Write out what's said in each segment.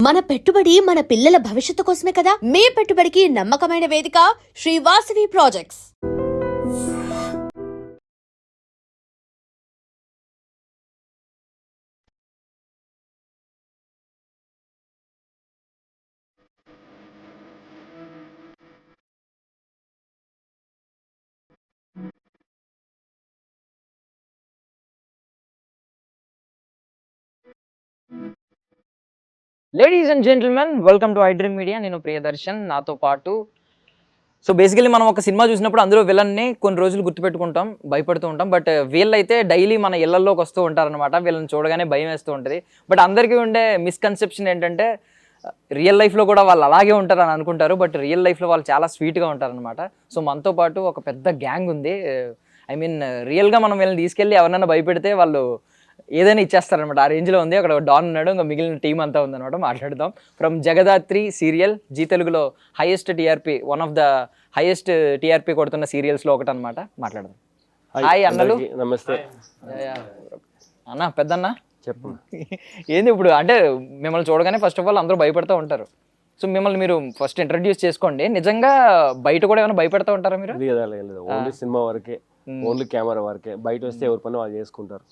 మన పెట్టుబడి మన పిల్లల భవిష్యత్తు కోసమే కదా. మీ పెట్టుబడికి నమ్మకమైన వేదిక Shri Vasavi projects. Ladies and gentlemen, welcome to iDream media. నేను ప్రియదర్శన్, నాతో పాటు. సో బేసికలీ మనం ఒక సినిమా చూసినప్పుడు అందులో విలన్ని కొన్ని రోజులు గుర్తుపెట్టుకుంటాం, భయపడుతూ ఉంటాం. బట్ వీళ్ళైతే డైలీ మన ఇళ్లలోకి వస్తూ ఉంటారనమాట. వీళ్ళని చూడగానే భయం వేస్తూ ఉంటుంది. బట్ అందరికీ ఉండే మిస్కన్సెప్షన్ ఏంటంటే రియల్ లైఫ్లో కూడా వాళ్ళు అలాగే ఉంటారని అనుకుంటారు. బట్ రియల్ లైఫ్లో వాళ్ళు చాలా స్వీట్గా ఉంటారనమాట. సో మనతో పాటు ఒక పెద్ద గ్యాంగ్ ఉంది. ఐ మీన్ రియల్గా మనం వీళ్ళని తీసుకెళ్ళి ఎవరినైనా భయపెడితే వాళ్ళు ఏదైనా ఇచ్చేస్తారనమాట. ఆ రేంజ్లో ఉంది. అక్కడ డాన్ ఉన్నాడు, ఇంకా మిగిలిన టీం అంతా ఉందన్నమాట. మాట్లాడదాం. ఫ్రమ్ జగదాత్రి సీరియల్, జీ తెలుగులో highest TRP, one of the highest TRP కొడుతున్న సీరియల్స్లో ఒకటి అనమాట. మాట్లాడదాం. హాయ్ అన్నలు. నమస్తే అన్న, పెద్దన్న చెప్పు. ఏంది ఇప్పుడు అంటే మిమ్మల్ని చూడగానే ఫస్ట్ ఆఫ్ ఆల్ అందరూ భయపడుతూ ఉంటారు. సో మిమ్మల్ని మీరు ఫస్ట్ ఇంట్రడ్యూస్ చేసుకోండి. నిజంగా బయట కూడా ఏమైనా భయపడుతూ ఉంటారా మీరు? ఓన్లీ సినిమా వరకే, ఓన్లీ కెమెరా వరకే. బయట వస్తే ఎవరి పని వాళ్ళు చేసుకుంటారు.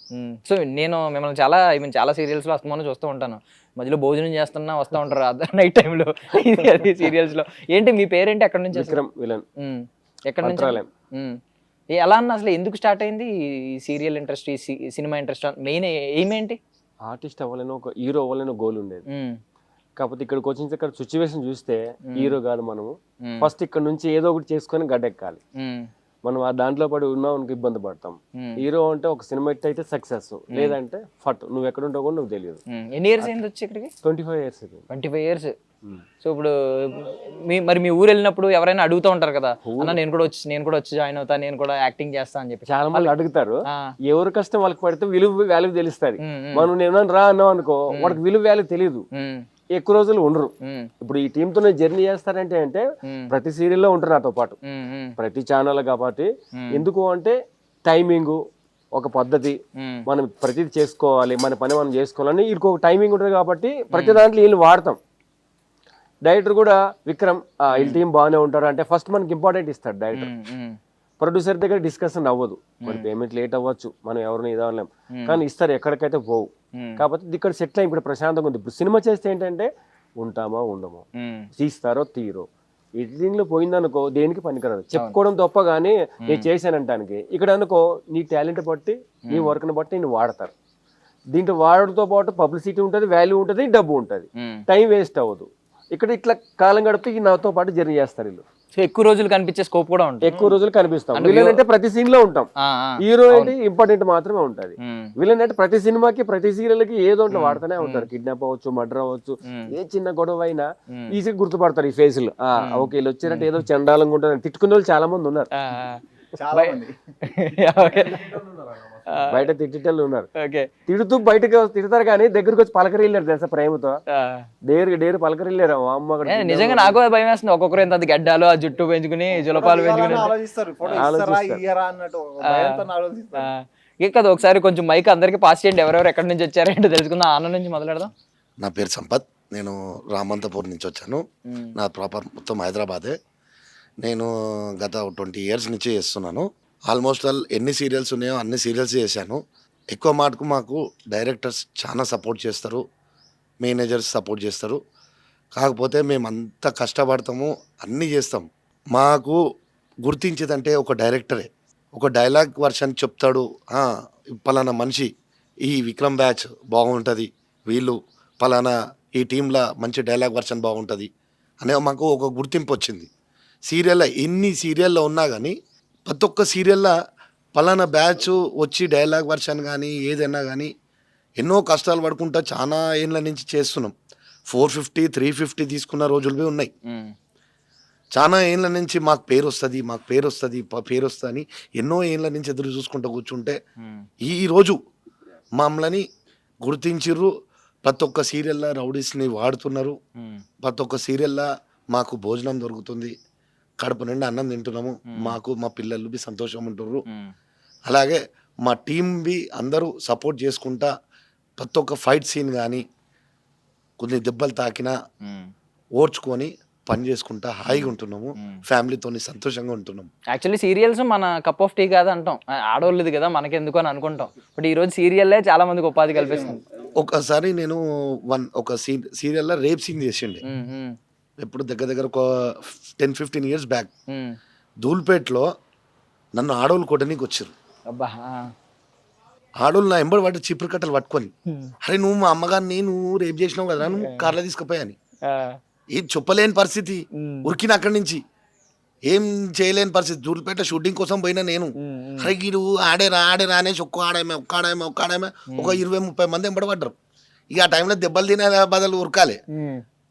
సో నేను మిమ్మల్ని చాలా సీరియల్స్లో వస్తామని చూస్తూ ఉంటాను. మధ్యలో భోజనం చేస్తున్నా వస్తూ ఉంటారు నైట్ టైంలో సీరియల్స్లో. ఏంటి మీ పేరేంటి? ఎక్కడి నుంచి? విక్రమ్ విలన్. ఎక్కడి నుంచి? ఎలా అన్న అసలు ఎందుకు స్టార్ట్ అయింది ఈ సీరియల్ ఇంట్రెస్ట్, ఈ సినిమా ఇంట్రెస్ట్? మెయిన్ ఏమేంటి? ఆర్టిస్ట్ అవ్వాలని, ఒక హీరో అవ్వాలని గోల్ ఉండేది. కాకపోతే ఇక్కడికి వచ్చిన ఇక్కడ సిచ్యువేషన్ చూస్తే హీరో కాదు మనము. ఫస్ట్ ఇక్కడ నుంచి ఏదో ఒకటి చేసుకొని గడ్డెక్కాలి. మనం ఆ దాంట్లో పడి ఉన్నాం, ఇబ్బంది పడతాం. హీరో అంటే ఒక సినిమా హిట్ అయితే సక్సెస్, లేదంటే ఫట్. నువ్వు ఎక్కడ ఉంటావు కూడా నువ్వు తెలియదు. ఎన్ని ఇయర్స్ అయింది వచ్చి ఇక్కడికి? 25 years. 25 years. సో ఇప్పుడు మీ ఊరు వెళ్ళినప్పుడు ఎవరైనా అడుగుతూ ఉంటారు కదా, అన్న నేను కూడా వచ్చి జాయిన్ అవుతా, నేను కూడా యాక్టింగ్ చేస్తా అని చెప్పి చాలా మంది అడుగుతారు. ఎవరి కష్టం వాళ్ళకి పడితే విలువ వాల్యూ తెలుస్తుంది. మనం నేను రా అన్నావు అనుకో, వాడికి విలువ వాల్యూ తెలియదు, ఎక్కువ రోజులు ఉండరు. ఇప్పుడు ఈ టీమ్ తో జర్నీ చేస్తారంటే అంటే ప్రతి సీరియల్లో ఉంటారు నాతో పాటు, ప్రతి ఛానల్. కాబట్టి ఎందుకు అంటే టైమింగ్, ఒక పద్ధతి, మనం ప్రతిది చేసుకోవాలి, మన పని మనం చేసుకోవాలని ఇంకొక టైమింగ్ ఉంటుంది. కాబట్టి ప్రతి దాంట్లో వీళ్ళు వాడతాం. డైరెక్టర్ కూడా విక్రమ్ వీళ్ళ టీం బాగానే ఉంటారు అంటే ఫస్ట్ మనకి ఇంపార్టెంట్ ఇస్తాడు డైరెక్టర్. ప్రొడ్యూసర్ దగ్గర డిస్కషన్ అవ్వదు, మరి పేమెంట్ లేట్ అవ్వచ్చు, మనం ఎవరిని ఇదవలేం, కానీ ఇస్తారు, ఎక్కడికైతే పోవు. కాకపోతే ఇక్కడ సెటిల్ అయ్యి ఇప్పుడు ప్రశాంతంగా ఉంది. ఇప్పుడు సినిమా చేస్తే ఏంటంటే ఉంటామో ఉండమో, తీస్తారో తీరో, ఎడిటింగ్ లో పోయిందనుకో దేనికి పనికిరాదు, చెప్పుకోవడం తప్ప కానీ నేను చేశానంటానికి. ఇక్కడ అనుకో నీ టాలెంట్ బట్టి, నీ వర్క్ని బట్టి నేను వాడతారు. దీంట్లో వాడడంతో పాటు పబ్లిసిటీ ఉంటుంది, వాల్యూ ఉంటుంది, డబ్బు ఉంటుంది, టైం వేస్ట్ అవ్వదు. ఇక్కడ ఇట్లా కాలం గడిపి నాతో పాటు జర్నీ చేస్తారు వీళ్ళు. ఎక్కువ రోజులు కనిపించే స్కోప్ కూడా ఉంటుంది. ఎక్కువ రోజులు కనిపిస్తాం. విలన్ అంటే ప్రతి సీన్ లో ఉంటాం, హీరో అంటే ఇంపార్టెంట్ మాత్రమే ఉంటది. విలన్ అంటే ప్రతి సినిమాకి, ప్రతి సీరియల్ కి ఏదో ఒకటి వాడుతూనే ఉంటారు. కిడ్నాప్ అవ్వచ్చు, మర్డర్ అవ్వచ్చు, ఏ చిన్న గొడవ అయినా ఈజీగా గుర్తుపడతారు ఈ ఫేసులు. ఓకే వీళ్ళు వచ్చినట్టు ఏదో చండాలంగా ఉంటారు. తిట్టుకునే వాళ్ళు చాలా మంది ఉన్నారు, బయట తిట్టేళ్ళు ఉన్నారు. తిడుతూ బయటకు తిడతారు కానీ దగ్గరకు వచ్చి పలకరిల్లారు తెలుసా, ప్రేమతో డేరు పలకరిల్లారు. అమ్మ నిజంగా నాకు భయం వేస్తుంది. ఒక్కొక్కరు ఎంత గడ్డాలు, ఆ జుట్టు పెంచుకుని, జులపాలు పెంచుకుని కదా. ఒకసారి కొంచెం మైక్ అందరికి పాస్ చేయండి, ఎవరెవరు ఎక్కడి నుంచి వచ్చారంటే తెలుసుకుందాం. ఆనంద్ నుంచి మొదలెడదాం. నా పేరు సంపత్, నేను రామంతపూర్ నుంచి వచ్చాను. నా ప్రాపర్ మొత్తం హైదరాబాదే. నేను గత 20 years నుంచి చేస్తున్నాను. ఆల్మోస్ట్ ఆల్ ఎన్ని సీరియల్స్ ఉన్నాయో అన్ని సీరియల్స్ చేశాను. ఎక్కువ మాటకు మాకు డైరెక్టర్స్ చాలా సపోర్ట్ చేస్తారు, మేనేజర్స్ సపోర్ట్ చేస్తారు. కాకపోతే మేము అంత కష్టపడతాము, అన్నీ చేస్తాం. మాకు గుర్తించేదంటే ఒక డైరెక్టరే. ఒక డైలాగ్ వర్షన్ చెప్తాడు, పలానా మనిషి ఈ విక్రమ్ బ్యాచ్ బాగుంటుంది, వీళ్ళు పలానా ఈ టీంలో మంచి డైలాగ్ వర్షన్ బాగుంటుంది అనే మాకు ఒక గుర్తింపు వచ్చింది. సీరియల్లో ఎన్ని సీరియల్లో ఉన్నా కానీ ప్రతి ఒక్క సీరియల్లో పలానా బ్యాచ్ వచ్చి డైలాగ్ వర్షన్ కానీ ఏదైనా కానీ ఎన్నో కష్టాలు పడుకుంటా చాలా ఏళ్ళ నుంచి చేస్తున్నాం. 450, 350 తీసుకున్న రోజులు ఉన్నాయి. చాలా ఏళ్ళ నుంచి మాకు పేరు వస్తుంది అని ఎన్నో ఏళ్ళ నుంచి ఎదురు చూసుకుంటూ కూర్చుంటే ఈరోజు మమ్మల్ని గుర్తించిర్రు. ప్రతి ఒక్క సీరియల్లో రౌడీస్ని వాడుతున్నారు. ప్రతి ఒక్క సీరియల్లో మాకు భోజనం దొరుకుతుంది, కడుపు నిండా అన్నం తింటున్నాము, మాకు మా పిల్లలు బి సంతోషం ఉంటున్నారు. అలాగే మా టీం బి అందరూ సపోర్ట్ చేసుకుంటా ప్రతి ఒక్క ఫైట్ సీన్ కానీ కొన్ని దెబ్బలు తాకినా ఓర్చుకొని పని చేసుకుంటా హాయిగా ఉంటున్నాము, ఫ్యామిలీతోని సంతోషంగా ఉంటున్నాము. యాక్చువల్లీ సీరియల్స్ మన కప్ ఆఫ్ టీ కాదు అంటాం, ఆడవాళ్ళది కదా మనకెందుకు అని అనుకుంటాం. బట్ ఈ రోజు సీరియల్లే చాలా మందికి ఉపాధి కల్పిస్తుంది. ఒకసారి నేను ఒక సీరియల్లో రేప్ సీన్ చేసిండే, ఎప్పుడు దగ్గర ఒక 10-15 years బ్యాక్. ధూల్పేట్లో నన్ను ఆడోళ్ళు కొట్టనీకి వచ్చారు. అబ్బా. ఆడోళ్ళు నా ఎంబడి వాటి చీపురు కట్టలు పట్టుకొని, అరే నువ్వు మా అమ్మగారిని నువ్వు రేప్ చేసినావు కదా, నువ్వు కార్లో తీసుకుపోయాని. ఏం చెప్పలేని పరిస్థితి, ఉరికిన అక్కడి నుంచి ఏం చేయలేని పరిస్థితి. ధూల్పేట షూటింగ్ కోసం పోయినా నేను, అరే గీడు ఆడేరా అనేసి ఒక్క ఆడామే ఒక 20-30 మంది ఎంబడబడ్డారు. ఇక ఆ టైంలో దెబ్బలు తినే బదులు ఉరకాలి.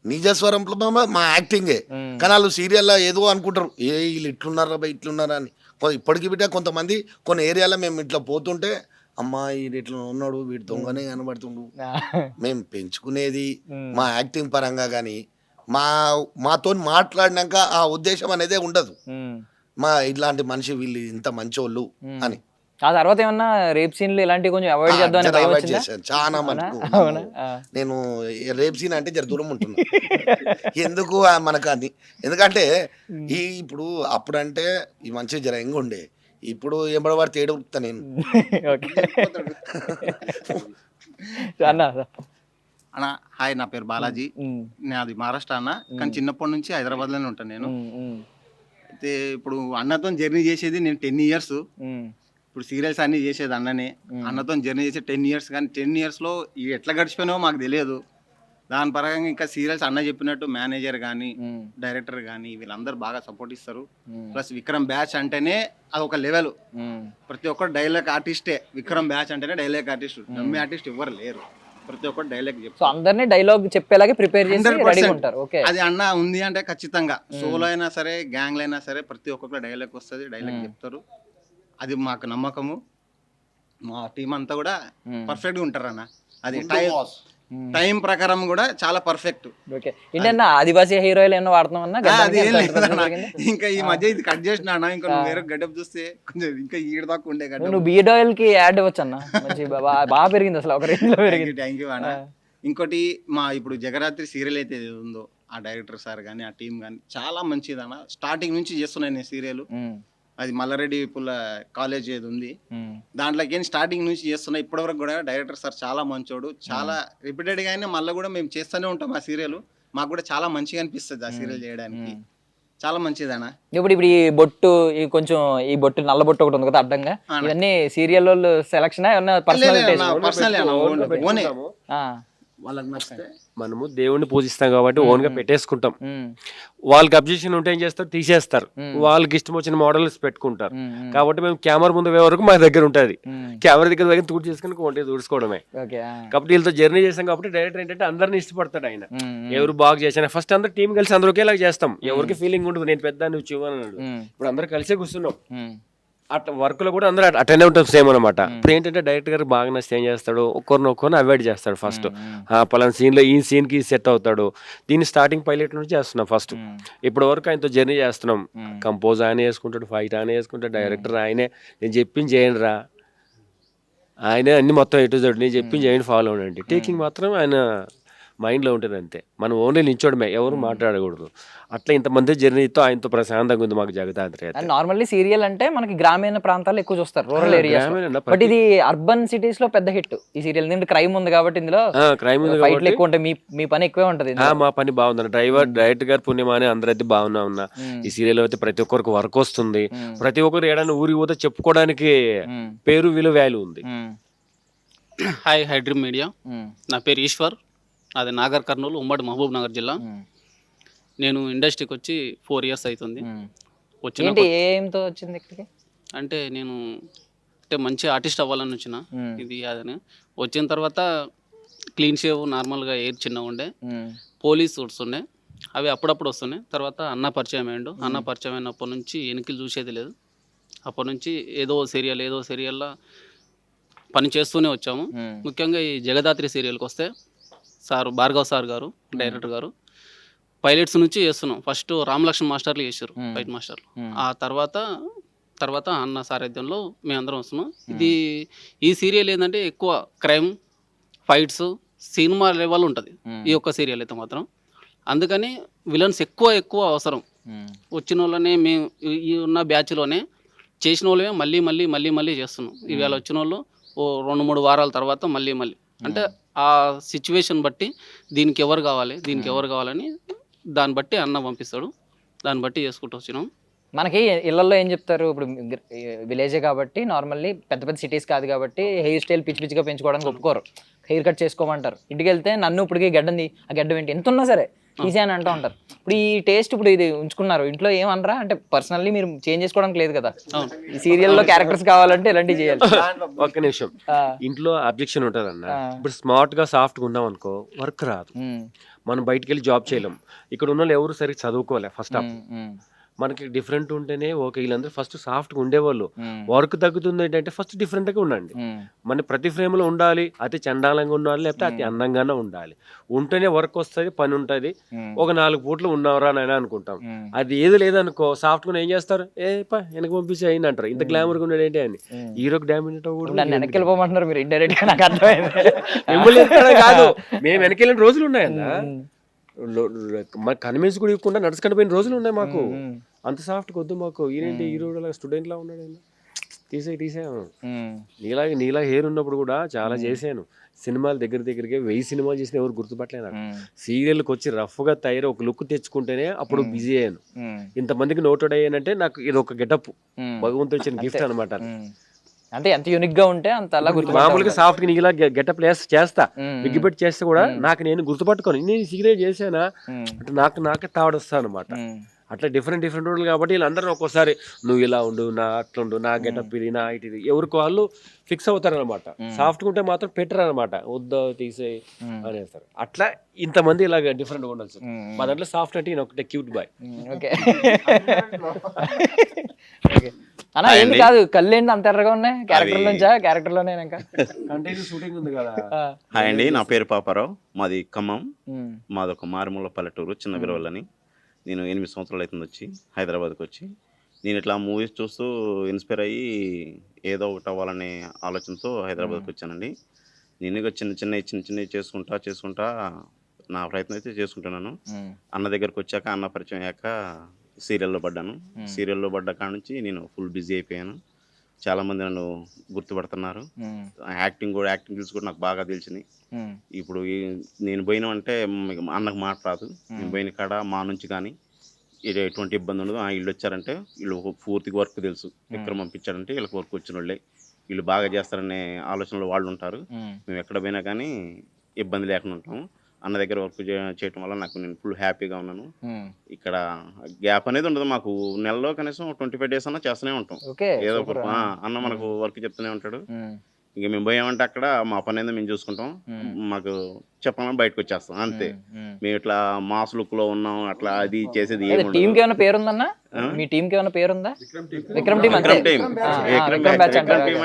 నిజస్వరంలో మా యాక్టింగే, కానీ వాళ్ళు సీరియల్లో ఏదో అనుకుంటారు, వీళ్ళు ఇట్లున్నారా అని. ఇప్పటికి బిడ్డ కొంతమంది కొన్ని ఏరియాలో మేము ఇట్లా పోతుంటే, అమ్మా వీడు ఇట్లా ఉన్నాడు, వీడు దొంగనే కనబడుతుండు. మేము పెంచుకునేది మా యాక్టింగ్ పరంగా, కానీ మాతో మాట్లాడినాక ఆ ఉద్దేశం అనేదే ఉండదు, మా ఇట్లాంటి మనిషి వీళ్ళు ఇంత మంచోళ్ళు అని. ఆ తర్వాత ఏమన్నా రేప్ సీన్లు ఇలాంటివి కొంచెం అవాయిడ్ చేద్దాం చాలా మటుకు. నేను రేప్ సీన్ అంటే జర దూరం ఉంటున్నా, ఎందుకు మనకు అని. ఎందుకంటే ఇప్పుడు అప్పుడంటే ఈ మంచి జర ఎంగ ఉండే, ఇప్పుడు ఎంబడవాడు తేడా ఉరుకుతా నేను. అన్న హాయ్, నా పేరు బాలాజీ, నాది మహారాష్ట్ర అన్న, కానీ చిన్నప్పటి నుంచి హైదరాబాద్లోనే ఉంటాను నేను. అయితే ఇప్పుడు అన్నతో జర్నీ చేసేది నేను 10 years. ఇప్పుడు సీరియల్స్ అన్ని చేసేది అన్ననే, అన్నతో జర్నీ చేసే 10 years. కానీ 10 yearsలో ఎట్లా గడిచిపోయినావో మాకు తెలియదు. దాని పరంగా ఇంకా సీరియల్స్ అన్న చెప్పినట్టు మేనేజర్ కానీ డైరెక్టర్ కానీ వీళ్ళందరూ బాగా సపోర్ట్ ఇస్తారు. ప్లస్ విక్రమ్ బ్యాచ్ అంటేనే అదొక లెవెల్. ప్రతి ఒక్కరు డైలాగ్ ఆర్టిస్టే. విక్రమ్ బ్యాచ్ అంటేనే డైలాగ్ ఆర్టిస్ట్, డమ్మీ ఆర్టిస్ట్ ఎవరు లేరు. ప్రతి ఒక్కరు డైలాగ్ చెప్తారు, అందరినీ డైలాగ్ చెప్పేలాగే ప్రిపేర్ చేసి రెడీ ఉంటారు. ఓకే, అది అన్న ఉంది అంటే ఖచ్చితంగా సోలో అయినా సరే గ్యాంగ్లో అయినా సరే ప్రతి ఒక్కరు డైలాగ్ వస్తుంది, డైలాగ్ చెప్తారు. అది మాకు నమ్మకము. మా టీం అంతా కూడా పర్ఫెక్ట్గా ఉంటారు అన్న. అది టైం ప్రకారం కూడా చాలా పర్ఫెక్ట్. ఓకే, ఏంటన్నా ఆదివాసీ హీరోయిల్ ఏమన్నా వాడుతున్నామన్నా? ఇంకా ఈ మధ్య ఇది కట్ చేసిన అన్న, ఇంకా నువ్వు వేరే గడ్డప్ చూస్తే కొంచెం ఇంకా ఈడ దాకా ఉండే గడ్డ. నువ్వు బియర్డ్ ఆయిల్ కి యాడ్ అవ్వచ్చు అన్న, బాగా పెరిగింది అసలు, ఒక రేంజ్ లో పెరిగింది. థ్యాంక్ యూ అన్న. ఇంకోటి మా ఇప్పుడు జగరాత్రి సీరియల్ అయితే ఉందో ఆ డైరెక్టర్ సార్ కానీ ఆ టీం కానీ చాలా మంచిది అన్న. స్టార్టింగ్ నుంచి చేస్తున్నాను నేను సీరియల్. అది మల్లారెడ్డి పుల్ల కాలేజ్ ఏది ఉంది దాంట్లోకి స్టార్టింగ్ నుంచి చేస్తున్నా ఇప్పటివరకు కూడా. డైరెక్టర్ సార్ చాలా మంచోడు, చాలా రిపీటెడ్గా అయినా మళ్ళీ కూడా మేము చేస్తూనే ఉంటాం ఆ సీరియల్. మాకు కూడా చాలా మంచిగా అనిపిస్తుంది ఆ సీరియల్ చేయడానికి, చాలా మంచిదనా. ఇప్పుడు ఈ బొట్టు కొంచెం ఈ బొట్టు నల్ల బొట్టు ఒకటి ఉంది కదా అడ్డంగా, ఇవన్నీ సీరియల్ సెలక్షన్ వాళ్ళకి నచ్చితే మనము దేవుణ్ణి పూజిస్తాం కాబట్టి ఓన్ గా పెట్టేసుకుంటాం. వాళ్ళకి అబ్జెక్షన్ ఉంటే ఏం చేస్తారు, తీసేస్తారు. వాళ్ళకి ఇష్టం వచ్చిన మోడల్స్ పెట్టుకుంటారు. కాబట్టి మేము కెమెరా ముందు వరకు మా దగ్గర ఉంటుంది, కెమెరా దగ్గర తూడు చేసుకుని కొంటే తుడుచుకోవడమే. కాబట్టి వీళ్ళతో జర్నీ చేస్తాం కాబట్టి డైరెక్టర్ ఏంటంటే అందరిని ఇష్టపడతాడు ఆయన. ఎవరు బాగా చేసినా ఫస్ట్ అందరూ టీం కలిసి అందరూ ఒకేలాగా చేస్తాం. ఎవరికి ఫీలింగ్ ఉండదు నేను పెద్ద నువ్వు చివన్నాడు. ఇప్పుడు అందరూ కలిసే కూర్చున్నాం. అట్లా వర్క్ లో కూడా అందరూ అటెండ్ ఉంటాం సేమ్ అనమాట. ఇప్పుడు ఏంటంటే డైరెక్టర్ గారు బాగా నచ్చి ఏం చేస్తాడు, ఒక్కరిని అవాయిడ్ చేస్తాడు. ఫస్ట్ పలానా సీన్ లో ఈ సీన్ కి సెట్ అవుతాడు. దీన్ని స్టార్టింగ్ పైలట్ నుంచి చేస్తున్నాం. ఫస్ట్ ఇప్పటి వరకు ఆయనతో జర్నీ చేస్తున్నాం. కంపోజ్ ఆయన వేసుకుంటాడు, ఫైట్ ఆయన వేసుకుంటాడు, డైరెక్టర్ ఆయనే. నేను చెప్పింది చేయండి రా, ఆయనే అన్ని మొత్తం ఎటు జడు నేను చెప్పింది చేయండి ఫాలో అవ్వండి. టేకింగ్ మాత్రం ఆయన మైండ్లో ఉంటుంది అంతే. మనం ఓన్లీ నిల్చోడమే, ఎవరు మాట్లాడకూడదు. అట్లా ఇంతమంది జర్నీతో ఆయనతో ప్రశాంతంగా ఉంది మాకు జగదాత్రి. నార్మల్లీ సీరియల్ అంటే మనకి గ్రామీణ ప్రాంతాల్లో ఎక్కువ చూస్తారు, రూరల్ ఏరియా. బట్ ఇది అర్బన్ సిటీస్ లో పెద్ద హిట్ ఈ సీరియల్. ఎందుకంటే క్రైమ్ ఉంది కాబట్టి ఇందులో, క్రైమ్ ఉంది ఫైట్లు ఎక్కువ ఉంటాయి, మీ పని ఎక్కువే ఉంటది. మా పని బాగుంది. డైరెక్టర్ గారు పుణ్యమాని అందరైతే బాగున్నా. ఈ సీరియల్ అయితే ప్రతి ఒక్కరికి వర్క్ వస్తుంది. ప్రతి ఒక్కరు ఏడాది ఊరికి పోతే చెప్పుకోవడానికి పేరు విలువ వాల్యూ ఉంది. Hi, high dream media. నా పేరు ఈశ్వర్, అది నాగర్ కర్నూలు, ఉమ్మడి మహబూబ్ నగర్ జిల్లా. నేను ఇండస్ట్రీకి వచ్చి 4 years అవుతుంది. ఏంతో వచ్చింది ఇక్కడికి అంటే నేను మంచి ఆర్టిస్ట్ అవ్వాలని వచ్చిన ఇది అదని. వచ్చిన తర్వాత క్లీన్ షేవ్, నార్మల్గా ఎయిర్ చిన్నగా ఉండే, పోలీస్ సూట్స్ ఉండే, అవి అప్పుడప్పుడు వస్తున్నాయి. తర్వాత అన్న పరిచయం అయ్యిండు. అన్న పరిచయం అయినప్పటి నుంచి వెనక్కి చూసేది లేదు. అప్పటి నుంచి ఏదో సీరియల్లో పని చేస్తూనే వచ్చాము. ముఖ్యంగా ఈ జగదాత్రి సీరియల్కి వస్తే సార్ భార్గవ్ సార్ గారు డైరెక్టర్ గారు పైలట్స్ నుంచి చేస్తున్నాం. ఫస్ట్ రామలక్ష్మణ్ మాస్టర్లు చేశారు, ఫైట్ మాస్టర్లు. ఆ తర్వాత అన్న సారథ్యంలో మేమందరం వస్తున్నాం. ఈ సీరియల్ ఏంటంటే ఎక్కువ క్రైమ్, ఫైట్స్, సినిమా లెవెల్ ఉంటుంది ఈ ఒక్క సీరియల్ అయితే మాత్రం. అందుకని విలన్స్ ఎక్కువ అవసరం. వచ్చిన వాళ్ళనే మేము ఈ ఉన్న బ్యాచ్లోనే చేసిన వాళ్ళమే మళ్ళీ చేస్తున్నాం. ఇవాళ వచ్చిన వాళ్ళు ఓ 2-3 వారాల తర్వాత మళ్ళీ అంటే ఆ సిచ్యువేషన్ బట్టి దీనికి ఎవరు కావాలని దాన్ని బట్టి అన్న పంపిస్తాడు, దాన్ని బట్టి చేసుకుంటూ వచ్చినాం. మనకి ఇళ్లలో ఏం చెప్తారు, ఇప్పుడు విలేజే కాబట్టి నార్మల్లీ పెద్ద సిటీస్ కాదు కాబట్టి హెయిర్ స్టైల్ పిచ్చిగా పెంచుకోవడానికి ఒప్పుకోరు, హెయిర్ కట్ చేసుకోమంటారు. ఇంటికి వెళ్తే నన్ను ఇప్పటికి గడ్డంది, ఆ గడ్డం ఏంటి ఎంత ఉన్నా సరే తీసేయని అంటూ ఉంటారు. ఇప్పుడు ఈ టేస్ట్ ఇప్పుడు ఇది ఉంచుకున్నారు ఇంట్లో ఏమనరా? అంటే పర్సనల్లీ మీరు చేంజ్ చేసుకోవడానికి లేదు కదా, ఈ సీరియల్లో క్యారెక్టర్స్ కావాలంటే ఇలాంటివి చేయాలి. ఒక్క నిమిషం, ఇంట్లో అబ్జెక్షన్ ఉంటుంది అన్న. ఇప్పుడు స్మార్ట్ గా సాఫ్ట్ గా ఉన్నాం అనుకో వర్క్ రాదు, మనం బయటికి వెళ్ళి జాబ్ చేయలేం. ఇక్కడ ఉన్న వాళ్ళు ఎవరు సరిగ్గా చదువుకోలే ఫస్ట్ ఆఫ్. మనకి డిఫరెంట్ ఉంటేనే ఓకే. వీళ్ళందరూ ఫస్ట్ సాఫ్ట్గా ఉండేవాళ్ళు. వర్క్ తగ్గుతుంది ఏంటంటే ఫస్ట్ డిఫరెంట్గా ఉండండి. మన ప్రతి ఫ్రేమ్లో ఉండాలి, అతి చండాలంగా ఉండాలి లేకపోతే అతి అందంగానే ఉండాలి. ఉంటేనే వర్క్ వస్తుంది, పని ఉంటుంది. ఒక 4 పూట్లు ఉన్నవరా అని అనుకుంటాం. అది ఏది లేదనుకో సాఫ్ట్గా ఏం చేస్తారు, వెనక పంపించి అయింది అంటారు. ఇంత గ్లామర్గా ఉన్నాడు ఏంటి అని హీరోకి డామినేట్ వెనక్కి వెళ్ళిపోమంటున్నారు మీరు ఇండైరెక్ట్ గా. నాకు అర్థమైంది, కాదు మేము వెనక్కి వెళ్ళిన రోజులు ఉన్నాయన్నా. కన్విన్స్ కూడా ఇవ్వకుండా నడుచుకుంటూ పోయిన రోజులు ఉన్నాయి మాకు. అంత సాఫ్ట్ వద్దు మాకు. ఈయనేంటి హీరో స్టూడెంట్ లా ఉన్నాడు, తీసాము. నీలా హెయిర్ ఉన్నప్పుడు కూడా చాలా చేశాను సినిమాలు. దగ్గరికి 1000 సినిమాలు చేసిన ఎవరు గుర్తుపట్టలే నాకు. సీరియల్కి వచ్చి రఫ్ గా తయారు ఒక లుక్ తెచ్చుకుంటేనే అప్పుడు బిజీ అయ్యాను. ఇంతమందికి నోటెడ్ అయ్యానంటే నాకు ఇది ఒక గెటప్, భగవంతుడు ఇచ్చిన గిఫ్ట్ అనమాట. అంటే ఎంత యూనిక్ గా ఉంటే అంత అలా మామూలుగా సాఫ్ట్ గా నీలా గెటప్ చేస్తా, విగ్గిపెట్టి చేస్తే కూడా నాకు నేను గుర్తుపట్టుకోను నేను సీరియల్ చేసానా అంటే నాకే తావడొస్తా అనమాట. అట్లా డిఫరెంట్ రోడ్లు కాబట్టి వీళ్ళందరూ ఒక్కోసారి నువ్వు ఇలా ఉండు, నా అట్లా ఉండు, నా గెటప్ ఇది, నా ఇది, ఎవరికి వాళ్ళు ఫిక్స్ అవుతారు అనమాట. సాఫ్ట్గా ఉంటే మాత్రం పెట్టరు అనమాట, వద్దా తీసే అనేస్తారు. అట్లా ఇంతమంది ఇలాగ డిఫరెంట్గా ఉండాల్సి. మా దాంట్లో సాఫ్ట్ అంటే ఈయన ఒకటే క్యూట్ బాయ్. ఓకే అన్నా ఏంటి కాదు, కళ్ళు ఏంటి అంత ఎర్రగా ఉన్నాయి? క్యారెక్టర్ నుంచా? క్యారెక్టర్ లోనే ఇంకా షూటింగ్ ఉంది కదా. హాయ్ అండి, నా పేరు పాపారావు, మాది ఖమ్మం. మాది ఒక మారుమూల పల్లెటూరు, చిన్న విరవలని. నేను 8 సంవత్సరాలు అవుతుంది వచ్చి హైదరాబాద్కి వచ్చి. నేను ఇట్లా మూవీస్ చూస్తూ ఇన్స్పైర్ అయ్యి ఏదో ఒకటి అవ్వాలనే ఆలోచనతో హైదరాబాద్కి వచ్చానండి. నేను చిన్న చేసుకుంటా నా ప్రయత్నం అయితే చేసుకుంటున్నాను. అన్న దగ్గరకు వచ్చాక, అన్న పరిచయం అయ్యాక సీరియల్లో పడ్డాను. సీరియల్లో పడ్డ కాడ నుంచి నేను ఫుల్ బిజీ అయిపోయాను. చాలామంది నన్ను గుర్తుపడుతున్నారు. యాక్టింగ్ స్కిల్స్ కూడా నాకు బాగా తెలిసింది. ఇప్పుడు నేను పోయినామంటే అన్నకు మాట రాదు. నేను పోయిన కాడ మా నుంచి కానీ ఎటువంటి ఇబ్బంది ఉండదు. వీళ్ళు వచ్చారంటే వీళ్ళు పూర్తిగా వర్క్ తెలుసు. విక్రమ్ పంపించారంటే వీళ్ళకి వర్క్ వచ్చిన వాళ్ళే, వీళ్ళు బాగా చేస్తారనే ఆలోచనలో వాళ్ళు ఉంటారు. మేము ఎక్కడ పోయినా కానీ ఇబ్బంది లేకుండా ఉంటాము. అన్న దగ్గర వర్క్ చేయడం వల్ల నేను ఫుల్ హ్యాపీగా ఉన్నాను. ఇక్కడ గ్యాప్ అనేది ఉండదు మాకు. నెలలో కనీసం 25 days అన్నా చేస్తూనే ఉంటాం. ఏదో ఒక అన్న మనకు వర్క్ చెప్తూనే ఉంటాడు. ఇంక మేము పోయామంటే అక్కడ మా పని ఏదో మేము చూసుకుంటాం. మాకు చెప్పాలని బయటకు వచ్చేస్తాం అంతే. మేము ఇట్లా మాస్ లుక్ లో ఉన్నాం అట్లా అది చేసేది. టీమ్ కి ఏమైనా పేరుందన్నా? మీ టీమ్ కి ఏమైనా పేరుందా? విక్రమ్ టీమ్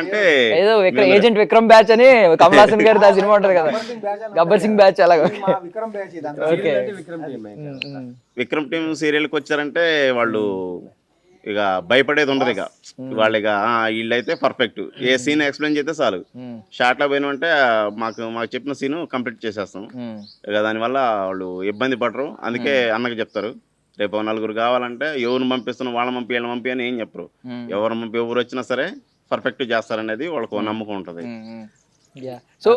అంటే ఏదో ఏజెంట్ విక్రమ్ బ్యాచ్ అని కమల్ హాసన్ గారి సినిమా ఉంటది కదా, గబ్బర్ సింగ్ బ్యాచ్ అలాగా. విక్రమ్ టీమ్ సీరియల్కి వచ్చారంటే వాళ్ళు ఇక భయపడేది ఉండదు. ఇక వాళ్ళు ఇక వీళ్ళైతే పర్ఫెక్ట్, ఏ సీన్ ఎక్స్ప్లెయిన్ చేస్తే చాలు. షార్ట్లో పోయినామంటే మాకు చెప్పిన సీను కంప్లీట్ చేసేస్తాం. ఇక దానివల్ల వాళ్ళు ఇబ్బంది పడరు. అందుకే అన్నకి చెప్తారు, రేపు 4 కావాలంటే ఎవరిని పంపిస్తున్నాం, వాళ్ళని పంపి వీళ్ళని పంపి అని ఏం చెప్పరు. ఎవరు వచ్చినా సరే పర్ఫెక్ట్ చేస్తారనేది వాళ్ళకు నమ్మకం ఉంటుంది. సో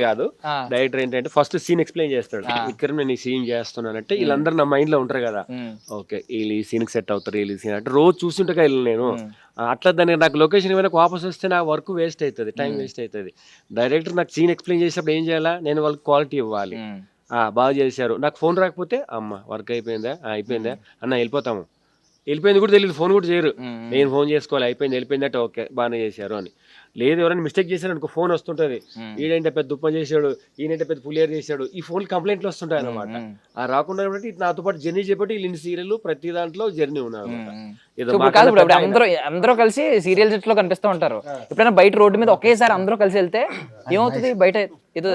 కాదు, డైరెక్టర్ ఏంటంటే ఫస్ట్ సీన్ ఎక్స్ప్లెయిన్ చేస్తాడు. ఇక్కడ నేను ఈ సీన్ చేస్తున్నానంటే వీళ్ళందరూ నా మైండ్ లో ఉంటారు కదా, ఓకే వీళ్ళు ఈ సీన్ కి సెట్ అవుతారు, వీళ్ళు సీన్ అంటే రోజు చూస్తుంటే వెళ్ళను నేను. అట్లా దానికి నాకు లొకేషన్ ఏమైనా వాపస్ వస్తే నా వర్క్ వేస్ట్ అవుతుంది, టైం వేస్ట్ అవుతుంది. డైరెక్టర్ నాకు సీన్ ఎక్స్ప్లెయిన్ చేసేటప్పుడు ఏం చేయాలా, నేను వాళ్ళకి క్వాలిటీ ఇవ్వాలి. బాగా చేశారు, నాకు ఫోన్ రాకపోతే అమ్మ వర్క్ అయిపోయిందా అన్న వెళ్ళిపోయింది కూడా తెలియదు, ఫోన్ కూడా చేయరు. నేను ఫోన్ చేసుకోవాలి, వెళ్ళిపోయిందంటే ఓకే బాగానే చేశారు అని. లేదు ఎవరైనా మిస్టేక్ చేశారు అనుకో ఫోన్ వస్తుంటది, ఈడంటే పెద్ద ఉప్పం చేశాడు, ఈయనంటే పెద్ద పులియర్ చేశాడు, ఈ ఫోన్ కంప్లైంట్లు వస్తుంటాయి అనమాట. రాకుండా నాతో పాటు జర్నీ చేపట్టి వీళ్ళు సీరియల్ ప్రతి దాంట్లో జర్నీ ఉన్నారు. అందరూ కలిసి సీరియల్ సెట్ లో కనిపిస్తూ ఉంటారు. ఎప్పుడైనా బయట రోడ్డు మీద ఒకేసారి అందరూ కలిసి వెళ్తే ఏమవుతుంది, బయట ఏదో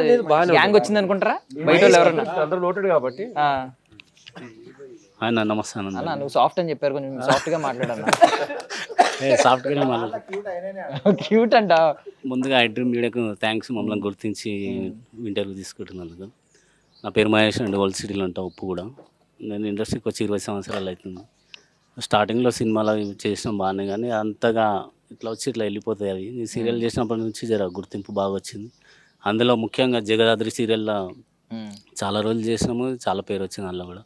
గ్యాంగ్ వచ్చింది అనుకుంటారా బయట ఎవరన్నా? అందరూ నోటెడ్ కాబట్టి. నమస్తే అన్న, నువ్వు సాఫ్ట్ అని చెప్పారు, కొంచెం సాఫ్ట్ గా మాట్లాడన్నా. సాఫ్ట్వేర్ మళ్ళీ క్యూట్ అంట. ముందుగా ఐడ్రీమ్ మీడియాకు థ్యాంక్స్ మమ్మల్ని గుర్తించి ఇంటర్వ్యూ తీసుకుంటున్నందుకు. నా పేరు మహేష్ అండి, ఓల్డ్ సిటీలో ఉంటా ఉప్పు కూడా. నేను ఇండస్ట్రీకి వచ్చి 20 సంవత్సరాలు అవుతుంది. స్టార్టింగ్లో సినిమాలు అవి చేసినాం బాగానే, కానీ అంతగా ఇట్లా వచ్చి ఇట్లా వెళ్ళిపోతాయి అవి. ఈ సీరియల్ చేసినప్పటి నుంచి జర గుర్తింపు బాగా వచ్చింది. అందులో ముఖ్యంగా జగదాద్రి సీరియల్లో చాలా రోజులు చేసినాము, చాలా పేరు వచ్చింది అందులో కూడా.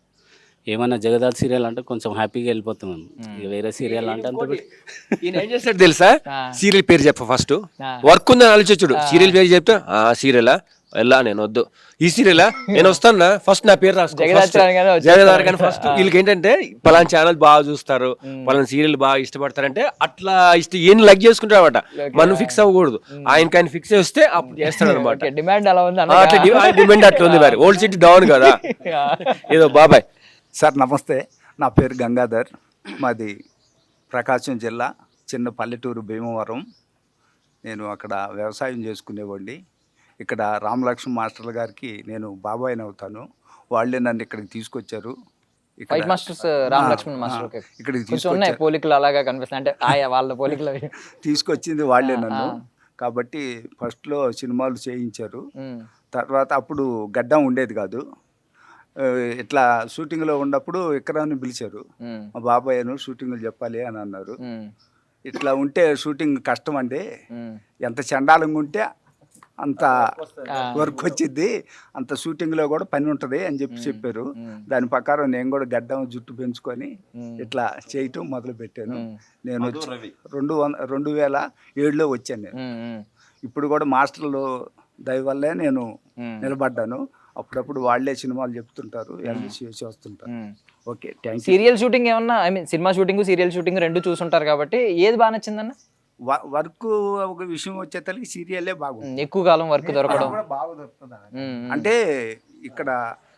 ఏమన్నా జగదాద్రి సీరియల్ అంటే కొంచెం హ్యాపీగా వెళ్ళిపోతాం మేము. ఇక వేరే సీరియల్ అంటే అంత ఈయన ఏం చేస్తాడు తెలుసా? ఆ. సీరియల్ పేరు చెప్ప ఫస్ట్, ఆ. వర్క్ ఉందని ఆలోచించుడు. సీరియల్ పేరు చెప్తే ఆ సీరియలా వెళ్ళా నేను వద్దు, ఈ సీరియలా నేను వస్తాను, ఫస్ట్ నా పేరు రాసుకో. జగదాత్రి అనగానే వచ్చేస్తారు. జగదాత్రి కానీ ఫస్ట్ వీళ్ళకి ఏంటంటే పలానా ఛానల్ బాగా చూస్తారు, పలానా సీరియల్ బాగా ఇష్టపడతారంటే అట్లా ఈయన లైక్ చేసుకుంటారు అనమాట. మనం ఫిక్స్ అవ్వకూడదు, ఆయన ఫిక్స్ చేస్తే అప్పుడు చేస్తాడు అనమాట. డిమాండ్ అలా ఉంది అట్లా డిమాండ్ అట్లా ఉంది మరి. ఓల్డ్ సిటీ డౌన్ కదా ఏదో. బాబాయ్ సార్ నమస్తే, నా పేరు గంగాధర్, మాది ప్రకాశం జిల్లా చిన్న పల్లెటూరు భీమవరం. నేను అక్కడ వ్యవసాయం చేసుకునేవాడిని. ఇక్కడ రామలక్ష్మణ్ మాస్టర్ గారికి నేను బాబాయిని అవుతాను. వాళ్ళే నన్ను ఇక్కడికి తీసుకొచ్చారు. ఇక్కడ fight masters Ram Lakshman master. Okay, ఇక్కడికి కొంచెం ఉన్నాయి పోలికలు అలాగా కనిపిస్తాయి, అంటే ఆయా వాళ్ళ పోలికలు అవి. తీసుకొచ్చింది వాళ్ళే నన్ను. కాబట్టి ఫస్ట్లో సినిమాలు చేయించారు. తర్వాత అప్పుడు గడ్డం ఉండేది కాదు. ఇట్లా షూటింగ్లో ఉన్నప్పుడు విక్రమ్ని పిలిచారు. మా బాబాయ్ను షూటింగ్లు చెప్పాలి అని అన్నారు. ఇట్లా ఉంటే షూటింగ్ కష్టం అండి, ఎంత చండాలంగా ఉంటే అంత వర్క్ వచ్చింది, అంత షూటింగ్లో కూడా పని ఉంటుంది అని చెప్పారు. దాని ప్రకారం నేను కూడా గడ్డం జుట్టు పెంచుకొని ఇట్లా చేయటం మొదలు పెట్టాను. నేను వచ్చి 2007లో వచ్చాను నేను. ఇప్పుడు కూడా మాస్టర్లు దయ వల్లే నేను నిలబడ్డాను. అప్పుడప్పుడు వాళ్ళే సినిమాలు చెప్తుంటారు, అన్ని చేసి వస్తుంటారు. Okay, thank you. Serial shooting ఏమన్నా, I mean cinema shooting serial shooting రెండు చూసుంటారు కాబట్టి ఏది బాగా నచ్చిందన్న? వర్క్ ఒక విషయం వచ్చేసరికి సీరియలే బాగుంది. ఎక్కువ కాలం వర్క్ దొరకడం బాగా దొరుకుతుంది. అంటే ఇక్కడ